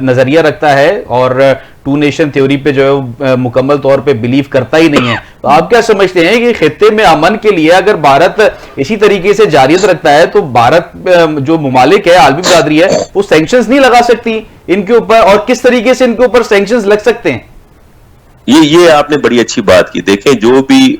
नजरिया रखता है और टू नेशन थ्योरी पे जो है मुकम्मल तौर पे बिलीव करता ही नहीं है। तो आप क्या समझते हैं कि खित्ते में अमन के लिए अगर भारत इसी तरीके से जारियत रखता है तो भारत जो ममालिक है, आलमी बिरादरी है, वो सैंक्शंस नहीं लगा सकती इनके ऊपर, और किस तरीके से इनके ऊपर सैंक्शंस लग सकते हैं? ये आपने बड़ी अच्छी बात की। देखें, जो भी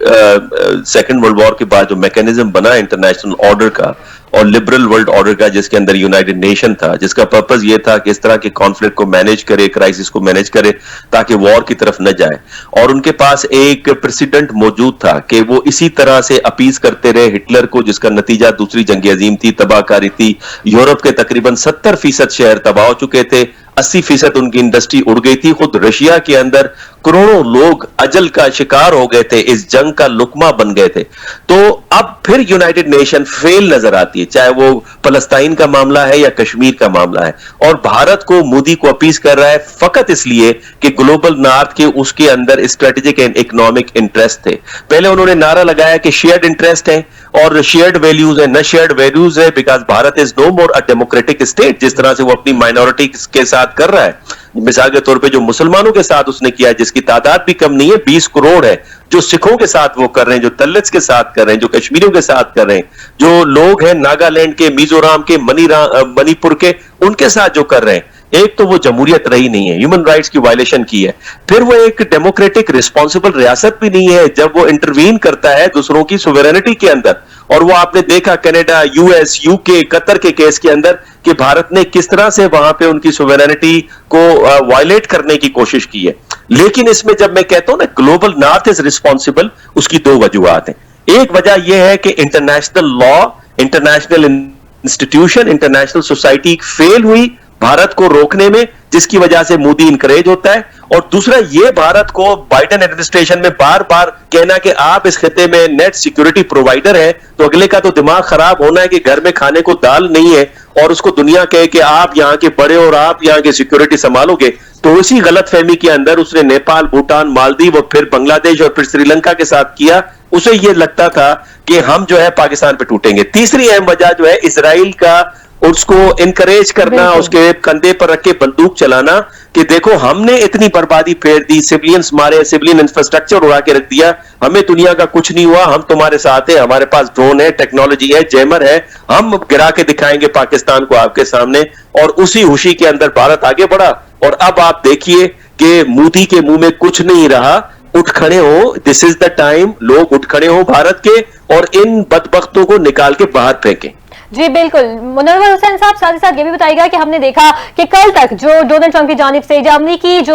सेकेंड वर्ल्ड वॉर के बाद जो मैकेनिज्म बना इंटरनेशनल ऑर्डर का और लिबरल वर्ल्ड ऑर्डर का, जिसके अंदर यूनाइटेड नेशन था, जिसका पर्पस ये था कि इस तरह के कॉन्फ्लिक्ट को मैनेज करे, क्राइसिस को मैनेज करे ताकि वॉर की तरफ न जाए, और उनके पास एक प्रेसिडेंट मौजूद था कि वो इसी तरह से अपीज करते रहे हिटलर को, जिसका नतीजा दूसरी जंग अजीम थी, तबाहकारी थी। यूरोप के तकरीबन 70% शहर तबाह हो चुके थे, 80% उनकी इंडस्ट्री उड़ गई थी। खुद रशिया के अंदर करोड़ों लोग अजल का शिकार हो गए थे, इस जंग का लुकमा बन गए थे। तो अब फिर यूनाइटेड नेशन फेल नजर आती है, चाहे वो फलस्तीन का मामला है या कश्मीर का मामला है। और भारत को मोदी को अपील कर रहा है फकत इसलिए कि ग्लोबल नॉर्थ के उसके अंदर स्ट्रेटेजिक एंड इकोनॉमिक इंटरेस्ट थे। पहले उन्होंने नारा लगाया कि शेयर्ड इंटरेस्ट है और शेयर्ड वैल्यूज है, न शेयर्ड वैल्यूज है, because Bharat is no more a democratic state, जिस तरह से वो अपनी माइनॉरिटी के साथ कर रहा है। मिसाल के तौर पे जो मुसलमानों के साथ उसने किया, जिसकी तादाद भी कम नहीं है, 20 करोड़ है, जो सिखों के साथ वो कर रहे हैं, जो दलित्स के साथ कर रहे हैं, जो कश्मीरियों के साथ कर रहे हैं, जो लोग हैं नागालैंड के, मिजोरम के, मणिपुर के, उनके साथ जो कर रहे हैं, एक तो वो जमहूरियत रही नहीं है, ह्यूमन राइट्स की वायलेशन की है, फिर वो एक डेमोक्रेटिक रिस्पॉन्सिबल रियासत भी नहीं है जब वो इंटरवीन करता है दूसरों की सोवेरेनिटी के अंदर। और वो आपने देखा कनाडा, यूएस, यूके, कतर के केस के अंदर कि भारत ने किस तरह से वहां पे उनकी सोवेरेनिटी को वायलेट करने की कोशिश की है। लेकिन इसमें जब मैं कहता हूं ना ग्लोबल नॉर्थ इज रिस्पॉन्सिबल, उसकी दो वजूहत हैं। एक वजह यह है कि international law, international institution, international society fail हुई भारत को रोकने में, जिसकी वजह से मोदी इनकरेज होता है। और दूसरा ये भारत को बाइडेन एडमिनिस्ट्रेशन में बार बार कहना कि आप इस खिते में नेट सिक्योरिटी प्रोवाइडर है, तो अगले का तो दिमाग खराब होना है कि घर में खाने को दाल नहीं है और उसको दुनिया कहे कि आप यहां के बड़े और आप यहां की सिक्योरिटी संभालोगे। तो इसी गलत फहमी के अंदर उसने नेपाल, भूटान, मालदीव और फिर बांग्लादेश और फिर श्रीलंका के साथ किया। उसे यह लगता था कि हम जो है पाकिस्तान पे टूटेंगे। तीसरी अहम वजह जो है इसराइल का उसको इनकरेज करना, उसके कंधे पर रख के बंदूक चलाना कि देखो हमने इतनी बर्बादी फेर दी, सिविलियंस मारे, सिविलियन इंफ्रास्ट्रक्चर उड़ा के रख दिया, हमें दुनिया का कुछ नहीं हुआ, हम तुम्हारे साथ हैं, हमारे पास ड्रोन है, टेक्नोलॉजी है, जैमर है, हम गिरा के दिखाएंगे पाकिस्तान को आपके सामने। और उसी खुशी के अंदर भारत आगे बढ़ा। और अब आप देखिए कि मोदी के मुंह में कुछ नहीं रहा, उठ खड़े हो, दिस इज द टाइम, लोग उठ खड़े हो भारत के और इन बदबख्तों को निकाल के बाहर फेंकें। जी बिल्कुल। मुनव्वर हुसैन साहब, साथ ही साथ ये भी बताइएगा कि हमने देखा कि कल तक जो डोनाल्ड ट्रंप की जानिब से, जो अमेरिकी जो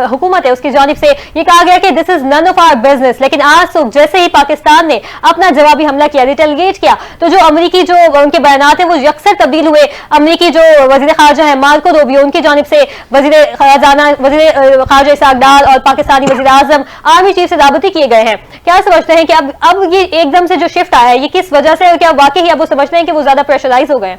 हुकूमत है उसकी जानिब से ये कहा गया कि this is none of our business, लेकिन आज सुबह जैसे ही पाकिस्तान ने अपना जवाबी हमला किया, रिटेलिएट किया, तो जो अमेरिकी जो उनके बयानात हैं वो यकसर तब्दील हुए। अमेरिकी जो वजीर खारजा है मार्को रूबियो, उनकी जानिब से वजीर खारजा इसाक डार और पाकिस्तानी वजीर आजम आर्मी चीफ से राबते किए गए हैं। क्या समझते हैं कि अब ये एकदम से जो शिफ्ट आया है ये किस वजह से, क्या वाकई अब वो समझते हैं कि वो ज्यादा प्रेशराइज हो गए?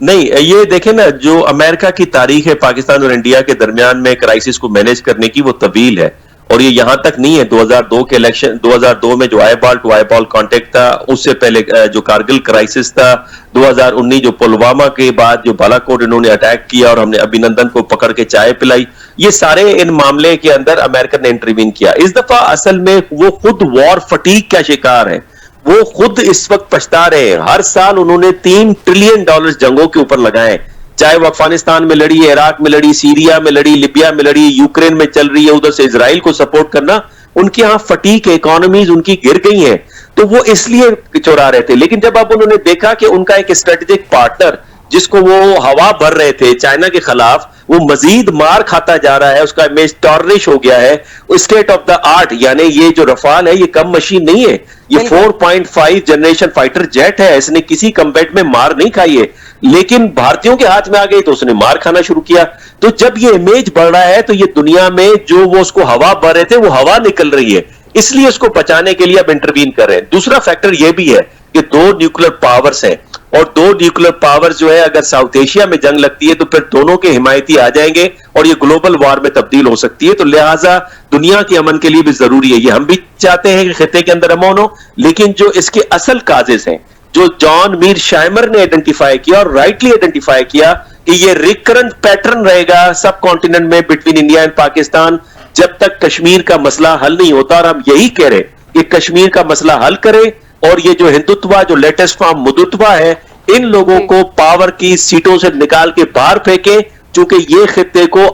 नहीं, ये देखें ना, जो अमेरिका की तारीख है पाकिस्तान और इंडिया के दरमियान में क्राइसिस को मैनेज करने की, वो तवील है। और ये यहां तक नहीं है, 2002 के इलेक्शन, 2002 में जो आईबॉल टू आईबॉल कॉन्टेक्ट था, उससे पहले जो कारगिल क्राइसिस था, 2019 जो पुलवामा के बाद जो बालाकोट इन्होंने अटैक किया और हमने अभिनंदन को पकड़ के चाय पिलाई, ये सारे इन मामले के अंदर अमेरिका ने इंटरवीन किया। इस दफा असल में वो खुद वॉर फटीक का शिकार है, वो खुद इस वक्त पछता रहे हैं। हर साल उन्होंने $3 ट्रिलियन जंगों के ऊपर लगाए, चाहे वो अफगानिस्तान में लड़ी, इराक में लड़ी, सीरिया में लड़ी, लिबिया में लड़ी, यूक्रेन में चल रही है, उधर से इजराइल को सपोर्ट करना। उनके यहां फटीक इकोनॉमीज उनकी गिर गई हैं, तो वो इसलिए चुरा रहे थे। लेकिन जब अब उन्होंने देखा कि उनका एक स्ट्रेटेजिक पार्टनर जिसको वो हवा भर रहे थे चाइना के खिलाफ, वो मजीद मार खाता जा रहा है, उसका इमेज टॉर्निश हो गया है। स्टेट ऑफ द आर्ट, यानी ये जो रफाल है ये कम मशीन नहीं है, ये 4.5 जनरेशन फाइटर जेट है, इसने किसी कम्बैट में मार नहीं खाई है, लेकिन भारतीयों के हाथ में आ गई तो उसने मार खाना शुरू किया। तो जब ये इमेज बढ़ रहा है तो ये दुनिया में जो वो उसको हवा भर रहे थे वो हवा निकल रही है, इसलिए उसको बचाने के लिए अब इंटरवीन कर रहे हैं। दूसरा फैक्टर ये भी है कि 2 न्यूक्लियर पावर्स हैं, और 2 न्यूक्लियर पावर्स जो है अगर साउथ एशिया में जंग लगती है तो फिर दोनों के हिमायती आ जाएंगे और ये ग्लोबल वॉर में तब्दील हो सकती है। तो लिहाजा दुनिया के अमन के लिए भी जरूरी है, ये हम भी चाहते हैं कि खिते के अंदर अमन हो, लेकिन जो इसके असल काजेस हैं जो जॉन मीर शाइमर ने आइडेंटिफाई किया और राइटली आइडेंटिफाई किया कि ये रिकरेंट पैटर्न रहेगा सब कॉन्टिनेंट में बिटवीन इंडिया एंड पाकिस्तान जब तक कश्मीर का मसला हल नहीं होता। और हम यही कह रहे कि कश्मीर का मसला हल करे और ये जो हिंदुत्व, जो लेटेस्ट फॉर्म मुदुत्वा है, इन लोगों को पावर की सीटों से निकाल के बाहर फेंके, चूंकि ये खित्ते को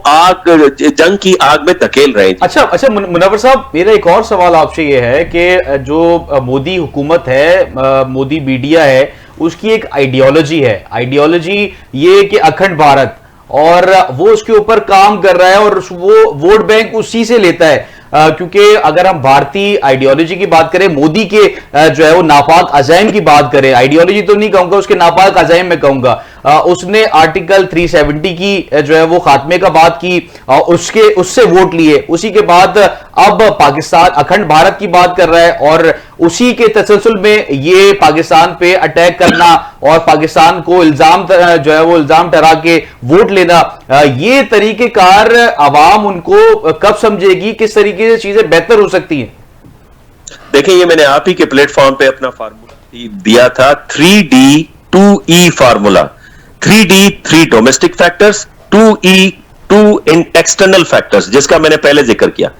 जंग की आग में धकेल रहे हैं। अच्छा मुनव्वर साहब, मेरा एक और सवाल आपसे ये है कि जो मोदी हुकूमत है, मोदी मीडिया है, उसकी एक आइडियोलॉजी है, आइडियोलॉजी ये कि अखंड भारत, और वो उसके ऊपर काम कर रहा है और वो वोट बैंक उसी से लेता है। क्योंकि अगर हम भारतीय आइडियोलॉजी की बात करें, मोदी के जो है वो नापाक अजाइम की बात करें, आइडियोलॉजी तो नहीं कहूंगा, उसके नापाक अजाइम में कहूंगा, उसने आर्टिकल 370 की जो है वो खात्मे का बात की, उससे वोट लिए, उसी के बाद अब पाकिस्तान अखंड भारत की बात कर रहा है, और उसी के तसलसल में ये पाकिस्तान पे अटैक करना और पाकिस्तान को इल्जाम जो है वो इल्जाम ठहरा के वोट लेना, ये तरीकेकार आवाम उनको कब समझेगी, किस तरीके से चीजें बेहतर हो सकती हैं? देखिए, ये मैंने आप ही के प्लेटफॉर्म पे अपना फार्मूला दिया था, 3D 2E formula. 3D 3 domestic factors, 2E 2 external factors, जिसका मैंने पहले जिक्र किया।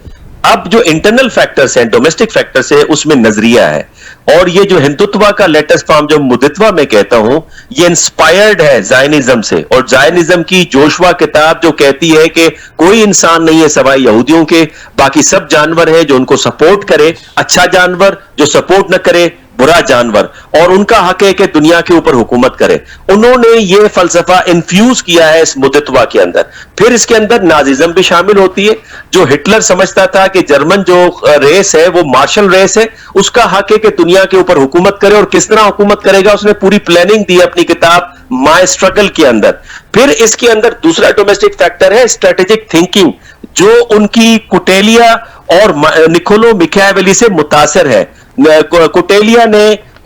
अब जो इंटरनल फैक्टर्स हैं, डोमेस्टिक फैक्टर्स है, उसमें नजरिया है, और ये जो हिंदुत्व का लेटेस्ट फॉर्म जो मुदित्वा में कहता हूं, ये इंस्पायर्ड है जायनिज्म से, और जायनिज्म की जोशवा किताब जो कहती है कि कोई इंसान नहीं है सिवाय यहूदियों के, बाकी सब जानवर है, जो उनको सपोर्ट करे अच्छा जानवर, जो सपोर्ट न करे बुरा जानवर, और उनका हक है कि दुनिया के ऊपर हुकूमत करे। उन्होंने ये फलसफा इन्फ्यूज किया है इस मुदित्वा के अंदर। फिर इसके अंदर नाजिज्म भी शामिल होती है, जो हिटलर समझता था कि जर्मन जो रेस है वो मार्शल रेस है, उसका हक है कि दुनिया के ऊपर हुकूमत करे, और किस तरह हुकूमत करेगा उसने पूरी प्लानिंग दी अपनी किताब माय स्ट्रगल के अंदर। फिर इसके अंदर दूसरा डोमेस्टिक फैक्टर है स्ट्रेटेजिक थिंकिंग, जो उनकी कुटेलिया और निकोलो मिकियावेली से मुतासिर है। कुटेलिया ने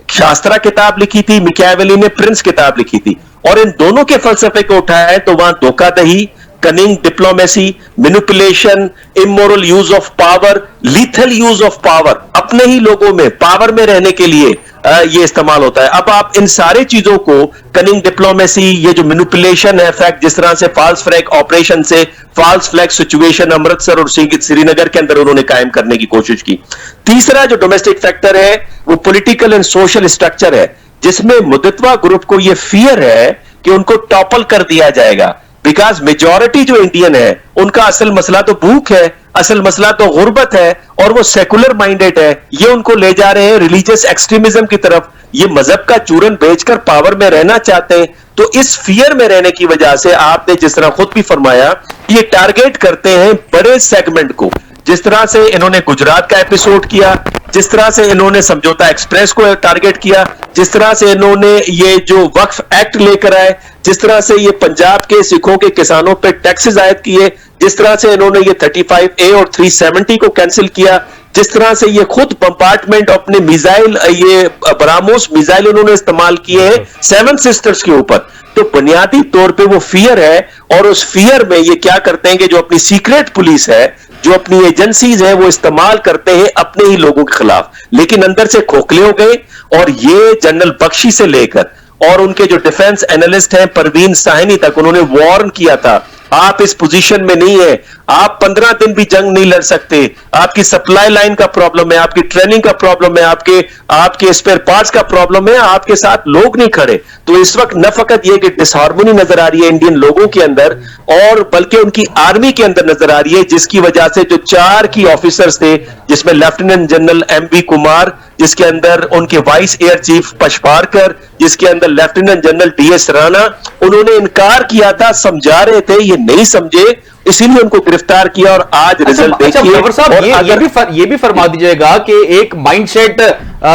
शास्त्रा किताब लिखी थी, मिकियावेली ने प्रिंस किताब लिखी थी, और इन दोनों के फलसफे को उठाया है तो वहां धोखाधही, cunning diplomacy, manipulation, immoral use of power, lethal use of power, अपने ही लोगों में पावर में रहने के लिए ये इस्तेमाल होता है। अब आप इन सारे चीजों को, कनिंग डिप्लोमेसी, ये जो मैनिपुलेशन है, फैक्ट जिस तरह से फॉल्स फ्लैग ऑपरेशन से फॉल्स फ्लैग सिचुएशन अमृतसर और श्रीनगर के अंदर उन्होंने कायम करने की कोशिश की। तीसरा जो डोमेस्टिक फैक्टर है वो पॉलिटिकल एंड सोशल स्ट्रक्चर है, जिसमें मुदित्वा ग्रुप को यह फियर है कि उनको टॉपल कर दिया जाएगा, बिकॉज मेजॉरिटी जो इंडियन है उनका असल मसला तो भूख है, असल मसला तो गुर्बत है, और वो सेकुलर माइंडेड है। ये उनको ले जा रहे हैं रिलीजियस एक्सट्रीमिज्म की तरफ, ये मजहब का चूरन बेचकर पावर में रहना चाहते हैं। तो इस फियर में रहने की वजह से आपने जिस तरह खुद भी फरमाया, ये टारगेट करते हैं बड़े सेगमेंट को, जिस तरह से इन्होंने गुजरात का एपिसोड किया, जिस तरह से इन्होंने समझौता एक्सप्रेस को टारगेट किया, जिस तरह से इन्होंने ये जो वक्फ एक्ट लेकर आए, जिस तरह से ये पंजाब के सिखों के किसानों पे टैक्सेस आयद किए, जिस तरह से इन्होंने ये 35A और 370 को कैंसिल किया, जिस तरह से ये खुद बम्बार्टमेंट अपने मिसाइल, ये ब्राह्मोस मिसाइल उन्होंने इस्तेमाल किए हैं 7 सिस्टर्स के ऊपर, तो बुनियादी तौर पे वो फियर है। और उस फियर में ये क्या करते हैं कि जो अपनी सीक्रेट पुलिस है, जो अपनी एजेंसीज है, वो इस्तेमाल करते हैं अपने ही लोगों के खिलाफ, लेकिन अंदर से खोखले हो गए। और ये जनरल बख्शी से लेकर और उनके जो डिफेंस एनालिस्ट हैं परवीन साहनी तक, उन्होंने वार्न किया था, आप इस पोजीशन में नहीं है, आप 15 दिन भी जंग नहीं लड़ सकते, आपकी सप्लाई लाइन का प्रॉब्लम है, आपकी ट्रेनिंग का प्रॉब्लम है, आपके स्पेयर पार्ट्स का प्रॉब्लम है, आपके साथ लोग नहीं खड़े। तो इस वक्त न फकत ये कि डिसहार्मनी नजर आ रही है इंडियन लोगों के अंदर, और बल्कि उनकी आर्मी के अंदर नजर आ रही है, जिसकी वजह से जो 4 की ऑफिसर्स थे, जिसमें लेफ्टिनेंट जनरल MV कुमार, जिसके अंदर उनके वाइस एयर चीफ पशपारकर, जिसके अंदर लेफ्टिनेंट जनरल DS राणा, उन्होंने इनकार किया था, समझा रहे थे, ये नहीं समझे, इसीलिए उनको गिरफ्तार किया और आज रिजल्ट देखिए। ग्रोवर साहब, ये भी फरमा दीजिएगा कि एक माइंडसेट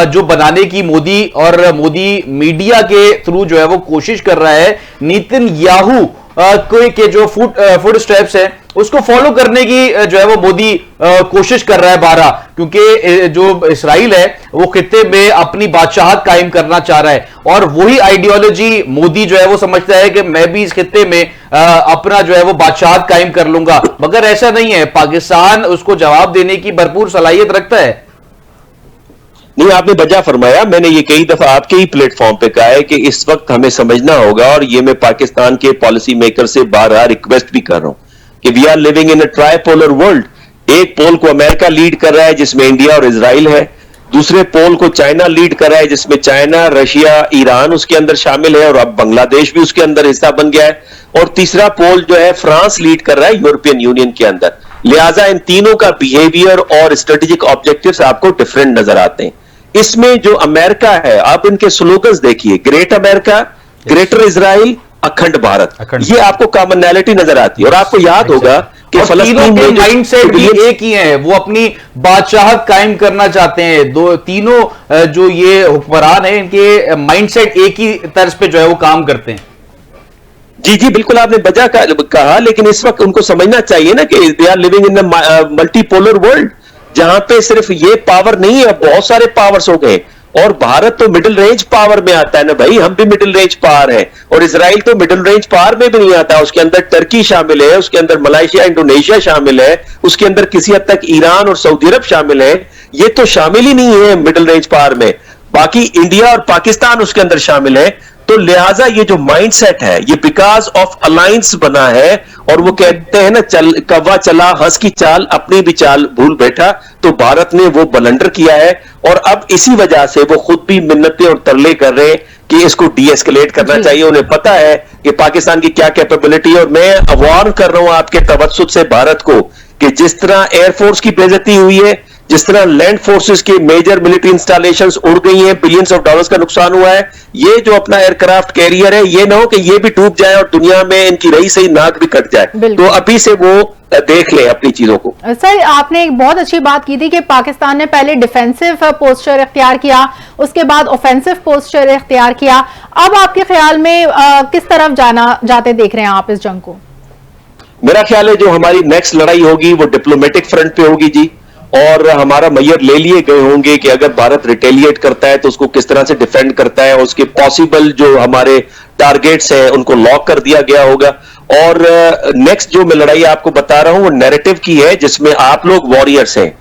जो बनाने की मोदी मीडिया के थ्रू जो है वो कोशिश कर रहा है, नेतन्याहू के जो फुट स्टेप्स है उसको फॉलो करने की जो है वो मोदी कोशिश कर रहा है बारह, क्योंकि जो इसराइल है वो खित्ते में अपनी बादशाहत कायम करना चाह रहा है और वही आइडियोलॉजी मोदी जो है वो समझता है कि मैं भी इस खित्ते में अपना जो है वो बादशाहत कायम कर लूंगा, मगर ऐसा नहीं है। पाकिस्तान उसको जवाब देने की भरपूर सलाहियत रखता है। नहीं, आपने वजह फरमाया, मैंने ये कई दफा आपके ही प्लेटफॉर्म पे कहा है कि इस वक्त हमें समझना होगा, और ये मैं पाकिस्तान के पॉलिसी मेकर से बार-बार रिक्वेस्ट भी कर रहा हूं कि we are living in a tripolar world. एक पोल को अमेरिका लीड कर रहा है जिसमें इंडिया और इजराइल है, दूसरे पोल को चाइना लीड कर रहा है जिसमें चाइना, रशिया, ईरान उसके अंदर शामिल है और अब बांग्लादेश भी उसके अंदर हिस्सा बन गया है, और तीसरा पोल जो है फ्रांस लीड कर रहा है यूरोपियन यूनियन के अंदर। लिहाजा इन तीनों का बिहेवियर और स्ट्रेटेजिक ऑब्जेक्टिव्स आपको डिफरेंट नजर आते हैं। इसमें जो अमेरिका है, आप इनके स्लोगन्स देखिए, ग्रेट अमेरिका, ग्रेटर इजराइल, अखंड भारत, ये आपको कॉमनैलिटी नजर आती है। और आपको याद होगा कि फलस्तीन के माइंडसेट भी एक ही है, वो अपनी बादशाहत कायम करना चाहते हैं। तीनों जो ये हुक्मरान है इनके माइंडसेट एक ही तर्ज पे जो है वो काम करते हैं। जी जी बिल्कुल, आपने वजह कहा, लेकिन इस वक्त उनको समझना चाहिए ना कि they are living in multipolar world, जहां पे सिर्फ ये पावर नहीं है, बहुत सारे पावर्स हो गए, और भारत तो मिडिल रेंज पावर में आता है ना भाई, हम भी मिडिल रेंज पावर है, और इजराइल तो मिडिल रेंज पावर में भी नहीं आता, उसके अंदर टर्की शामिल है, उसके अंदर मलेशिया, इंडोनेशिया शामिल है, उसके अंदर किसी हद तक ईरान और सऊदी अरब शामिल है, ये तो शामिल ही नहीं है मिडिल रेंज पावर में। बाकी इंडिया और पाकिस्तान उसके अंदर शामिल है। तो लिहाजा ये जो माइंडसेट है ये बिकॉज ऑफ अलायंस बना है, और वो कहते हैं ना, चल कौवा चला हंस की चाल, अपनी भी चाल भूल बैठा। तो भारत ने वो ब्लंडर किया है, और अब इसी वजह से वो खुद भी मिन्नतें और तरले कर रहे हैं कि इसको डीएस्केलेट करना चाहिए। उन्हें पता है कि पाकिस्तान की क्या कैपेबिलिटी है, और मैं वार्न कर रहा हूं आपके तवज्जुद से भारत को कि जिस तरह एयरफोर्स की बेइज्जती हुई है, जिस तरह लैंड फोर्सेस के मेजर मिलिट्री इंस्टॉलेशंस उड़ गई हैं, बिलियंस ऑफ डॉलर्स का नुकसान हुआ है, ये जो अपना एयरक्राफ्ट कैरियर है, ये ना हो कि ये भी डूब जाए और दुनिया में इनकी रही सही नाक भी कट जाए। तो अभी से वो देख ले अपनी चीजों को। सर, आपने एक बहुत अच्छी बात की थी कि पाकिस्तान ने पहले डिफेंसिव पोस्चर इख्तियार किया, उसके बाद ऑफेंसिव पोस्चर इख्तियार किया। अब आपके ख्याल में किस तरफ जाते देख रहे हैं आप इस जंग को? मेरा ख्याल है जो हमारी नेक्स्ट लड़ाई होगी वो डिप्लोमेटिक फ्रंट पे होगी जी, और हमारा मैयर ले लिए गए होंगे कि अगर भारत रिटेलिएट करता है तो उसको किस तरह से डिफेंड करता है, उसके पॉसिबल जो हमारे टारगेट्स हैं उनको लॉक कर दिया गया होगा। और नेक्स्ट जो मैं लड़ाई आपको बता रहा हूं वो नैरेटिव की है, जिसमें आप लोग वॉरियर्स हैं,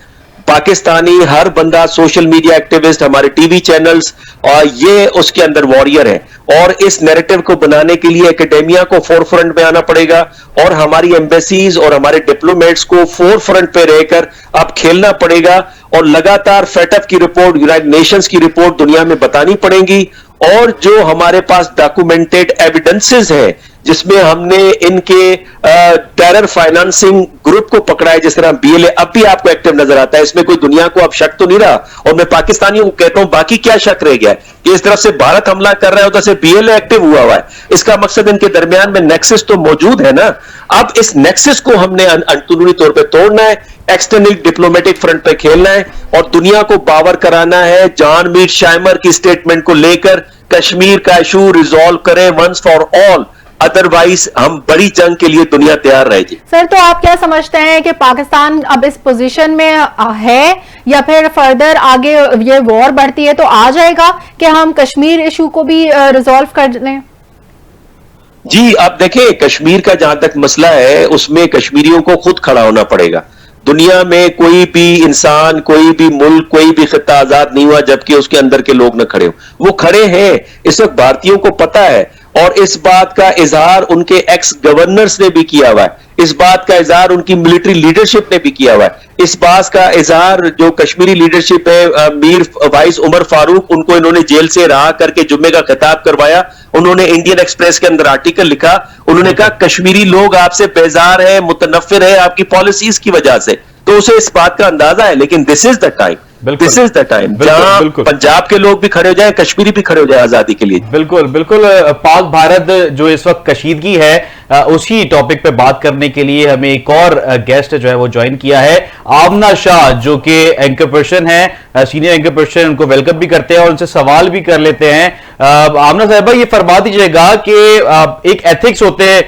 पाकिस्तानी हर बंदा, सोशल मीडिया एक्टिविस्ट, हमारे टीवी चैनल्स, और ये उसके अंदर वॉरियर है। और इस नैरेटिव को बनाने के लिए एकेडेमिया को फोरफ्रंट में आना पड़ेगा, और हमारी एम्बेसीज और हमारे डिप्लोमेट्स को फोरफ्रंट पे रहकर अब खेलना पड़ेगा, और लगातार फेटअप की रिपोर्ट, यूनाइटेड नेशंस की रिपोर्ट दुनिया में बतानी पड़ेगी। और जो हमारे पास डॉक्यूमेंटेड एविडेंसेस है, जिसमें हमने इनके टेरर फाइनेंसिंग ग्रुप को पकड़ा है, जिस तरह BLA अब भी आपको एक्टिव नजर आता है, इसमें कोई दुनिया को अब शक तो नहीं रहा। और मैं पाकिस्तानियों को कहता हूं बाकी क्या शक रह गया है कि इस तरफ से भारत हमला कर रहा है, उधर से BLA एक्टिव हुआ है। इसका मकसद इनके दरमियान में नेक्सस तो मौजूद है ना। अब इस नेक्सस को हमने अंदरूनी तौर पर तोड़ना है, एक्सटर्नल डिप्लोमेटिक फ्रंट पे खेलना है, और दुनिया को बावर कराना है जॉन मीर शाइमर की स्टेटमेंट को लेकर, कश्मीर का इशू रिजॉल्व करें वंस फॉर ऑल, अदरवाइज हम बड़ी जंग के लिए दुनिया तैयार रहेगी। सर, तो आप क्या समझते हैं कि पाकिस्तान अब इस पोजीशन में है, या फिर फर्दर आगे ये वॉर बढ़ती है तो आ जाएगा कि हम कश्मीर इशू को भी रिजॉल्व कर लें? जी, आप देखें, कश्मीर का जहां तक मसला है उसमें कश्मीरियों को खुद खड़ा होना पड़ेगा। दुनिया में कोई भी इंसान, कोई भी मुल्क, कोई भी खिता आजाद नहीं हुआ जबकि उसके अंदर के लोग न खड़े हो। वो खड़े हैं, इस वक्त भारतीयों को पता है, और इस बात का इजहार उनके एक्स गवर्नर्स ने भी किया हुआ है। इस बात का इजहार उनकी मिलिट्री लीडरशिप ने भी किया हुआ है। इस बात का इजहार जो कश्मीरी लीडरशिप है, मीर वाइस उमर फारूक, उनको इन्होंने जेल से रहा करके जुम्मे का खिताब करवाया। उन्होंने इंडियन एक्सप्रेस के अंदर आर्टिकल लिखा, उन्होंने कहा कश्मीरी लोग आपसे बेजार है, मुतनफिर है आपकी पॉलिसीज की वजह से। तो उसे इस बात का अंदाजा है। लेकिन this is the time, this is the time जहां पंजाब के लोग भी खड़े हो जाए, कश्मीरी भी खड़े हो जाए आजादी के लिए। बिल्कुल बिल्कुल। पाक भारत जो इस वक्त कशीदगी है, उसी टॉपिक पे बात करने के लिए हमें एक और गेस्ट जो है वो ज्वाइन किया है, आमना शाह, जो कि एंकर पर्सन है, सीनियर एंकर पर्सन। उनको वेलकम भी करते हैं और उनसे सवाल भी कर लेते हैं। आमना साहिबा, ये फरमा दीजिएगा कि एक एथिक्स होते हैं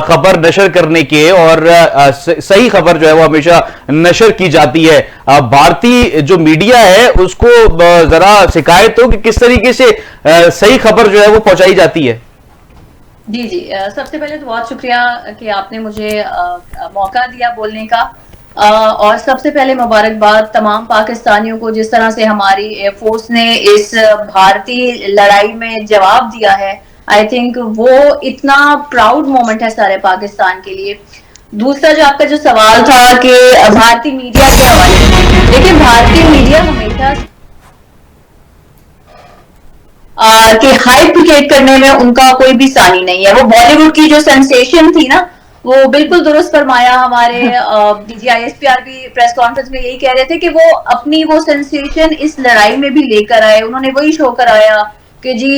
खबर नशर करने के, और सही खबर जो है वो हमेशा नशर की जाती है। भारतीय जो मीडिया है उसको जरा शिकायत हो कि किस तरीके से सही खबर जो है वो पहुंचाई जाती है। जी जी, सबसे पहले तो बहुत शुक्रिया कि आपने मुझे मौका दिया बोलने का, और सबसे पहले मुबारकबाद तमाम पाकिस्तानियों को जिस तरह से हमारी एयरफोर्स ने इस भारतीय लड़ाई में जवाब दिया है। आई थिंक वो इतना प्राउड मोमेंट है सारे पाकिस्तान के लिए। दूसरा जो आपका जो सवाल था कि भारतीय मीडिया के हवाले, देखिए भारतीय मीडिया हमेशा कि हाइप क्रिएट करने में उनका कोई भी सानी नहीं है। वो बॉलीवुड की जो सेंसेशन थी ना, वो बिल्कुल दुरुस्त फरमाया। हमारे DGISPR भी प्रेस कॉन्फ्रेंस में यही कह रहे थे कि वो अपनी वो सेंसेशन इस लड़ाई में भी लेकर आए। उन्होंने वही शो कराया कि जी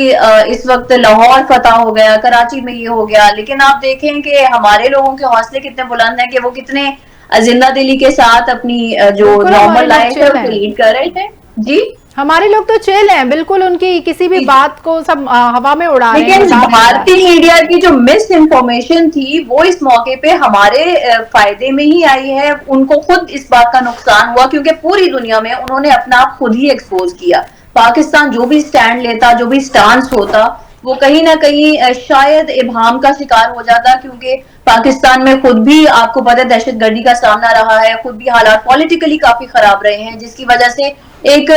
इस वक्त लाहौर फतह हो गया, कराची में ये हो गया। लेकिन आप देखें कि हमारे लोगों के हौसले कितने बुलंद हैं कि वो कितने जिंदा दिली के साथ अपनी जो नॉर्मल लाइफ है उसको लीड कर रहे थे। जी, हमारे लोग तो चिल हैं, बिल्कुल उनकी किसी भी बात को सब हवा में उड़ा रहे हैं। लेकिन भारतीय मीडिया की जो मिस इन्फॉर्मेशन थी वो इस मौके पे हमारे फायदे में ही आई है। उनको खुद इस बात का नुकसान हुआ क्योंकि पूरी दुनिया में उन्होंने अपना आप खुद ही एक्सपोज किया। पाकिस्तान जो भी स्टैंड लेता, जो भी स्टांस होता, वो कहीं ना कहीं शायद इबाम का शिकार हो जाता, क्योंकि पाकिस्तान में खुद भी आपको पता है दहशतगर्दी का सामना रहा है, खुद भी हालात पॉलिटिकली काफी खराब रहे हैं, जिसकी वजह से एक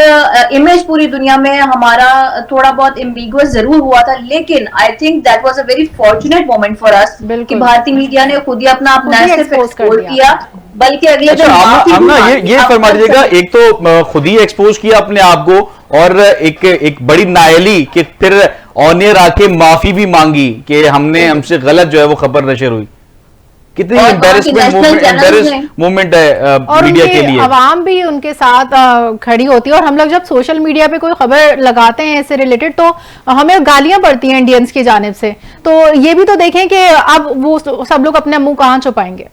इमेज पूरी दुनिया में हमारा थोड़ा बहुत एम्बिगुअस जरूर हुआ था। लेकिन I think that was a very fortunate moment for us कि भारतीय मीडिया ने खुद ही अपना एक्सपोज किया, बल्कि अगले जो ये फरमा दीजिएगा, एक तो खुद ही एक्सपोज किया अपने आप को, और एक बड़ी नायली कि फिर ऑनियर आके माफी भी मांगी कि हमसे गलत जो है वो खबर नशर हुई। कितनी एम्बैरेस मूवमेंट है और मीडिया के लिए। आवाम भी उनके साथ खड़ी होती है। और हम लोग जब सोशल मीडिया पे कोई खबर लगाते हैं इससे रिलेटेड तो हमें गालियां पड़ती हैं इंडियंस की जानिब से। तो ये भी तो देखें कि अब वो सब लोग अपने मुंह कहां छुपाएंगे।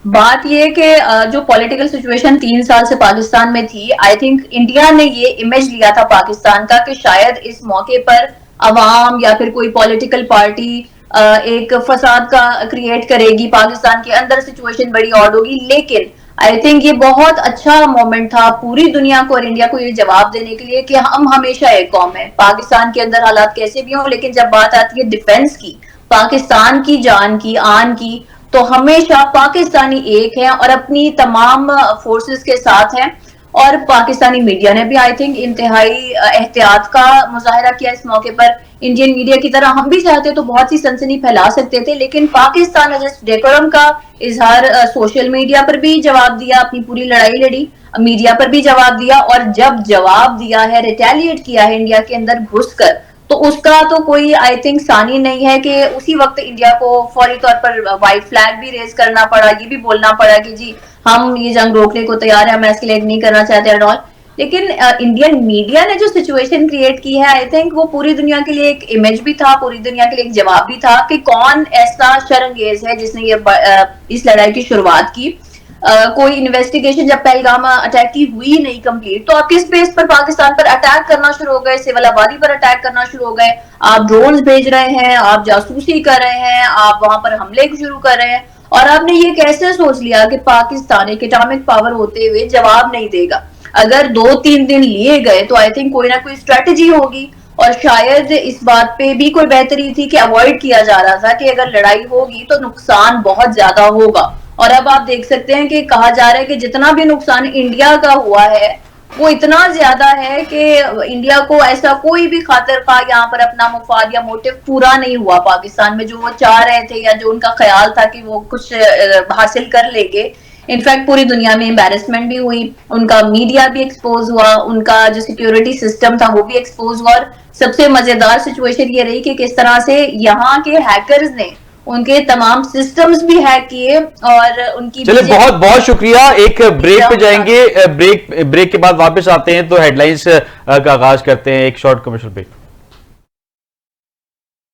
बात ये कि जो पॉलिटिकल सिचुएशन 3 साल से पाकिस्तान में थी, आई थिंक इंडिया ने ये इमेज लिया था पाकिस्तान का कि शायद इस मौके पर अवाम या फिर कोई पॉलिटिकल पार्टी एक फसाद का क्रिएट करेगी, पाकिस्तान के अंदर सिचुएशन बड़ी ऑड होगी। लेकिन आई थिंक ये बहुत अच्छा मोमेंट था पूरी दुनिया को और इंडिया को ये जवाब देने के लिए कि हम हमेशा एक कौम है, पाकिस्तान के अंदर हालात कैसे भी हों, लेकिन जब बात आती है डिफेंस की, पाकिस्तान की जान की, आन की, तो हमेशा पाकिस्तानी एक है और अपनी तमाम फोर्सेस के साथ है। और पाकिस्तानी मीडिया ने भी आई थिंक इंतहाई एहतियात का मुजाहरा किया इस मौके पर। इंडियन मीडिया की तरह हम भी चाहते तो बहुत सी सनसनी फैला सकते थे, लेकिन पाकिस्तान ने जिस डेकोरम का इजहार सोशल मीडिया पर भी जवाब दिया, अपनी पूरी लड़ाई लड़ी, मीडिया पर भी जवाब दिया, और जब जवाब दिया है, रिटेलिएट किया है इंडिया के अंदर घुसकर, तो उसका तो कोई आई थिंक सानी नहीं है कि उसी वक्त इंडिया को फौरी तौर पर व्हाइट फ्लैग भी रेज करना पड़ा, ये भी बोलना पड़ा कि जी हम ये जंग रोकने को तैयार है, हम एस्केलेट नहीं करना चाहते एट ऑल। लेकिन इंडियन मीडिया ने जो सिचुएशन क्रिएट की है, आई थिंक वो पूरी दुनिया के लिए एक इमेज भी था, पूरी दुनिया के लिए एक जवाब भी था कि कौन ऐसा शरंगेज है जिसने ये इस लड़ाई की शुरुआत की। कोई इन्वेस्टिगेशन जब पहलगाम अटैक की हुई नहीं कंप्लीट, तो आप किस बेस पर पाकिस्तान पर अटैक करना शुरू हो गए, सिविल आबादी पर अटैक करना शुरू हो गए, आप ड्रोन्स भेज रहे हैं, आप जासूसी कर रहे हैं, आप वहां पर हमले शुरू कर रहे हैं, और आपने ये कैसे सोच लिया कि पाकिस्तान एक एटॉमिक पावर होते हुए जवाब नहीं देगा। अगर 2-3 दिन लिए गए तो आई थिंक कोई ना कोई स्ट्रेटेजी होगी, और शायद इस बात पे भी कोई बेहतरी थी कि अवॉइड किया जा रहा था कि अगर लड़ाई होगी तो नुकसान बहुत ज्यादा होगा। और अब आप देख सकते हैं कि कहा जा रहा है कि जितना भी नुकसान इंडिया का हुआ है वो इतना ज्यादा है कि इंडिया को ऐसा कोई भी खातिर खा यहाँ पर अपना मुफाद या मोटिव पूरा नहीं हुआ पाकिस्तान में, जो वो चाह रहे थे या जो उनका ख्याल था कि वो कुछ हासिल कर लेंगे। इनफैक्ट पूरी दुनिया में एम्बेरसमेंट भी हुई, उनका मीडिया भी एक्सपोज हुआ, उनका जो सिक्योरिटी सिस्टम था वो भी एक्सपोज हुआ। और सबसे मजेदार सिचुएशन ये रही कि किस तरह से यहाँ के हैकर्स ने उनके तमाम सिस्टम्स भी हैक किए और उनकी। चलिए बहुत बहुत शुक्रिया। एक ब्रेक पे जाएंगे, ब्रेक के बाद वापस आते हैं तो हेडलाइंस का आगाज करते हैं, एक शॉर्ट कमर्शियल ब्रेक।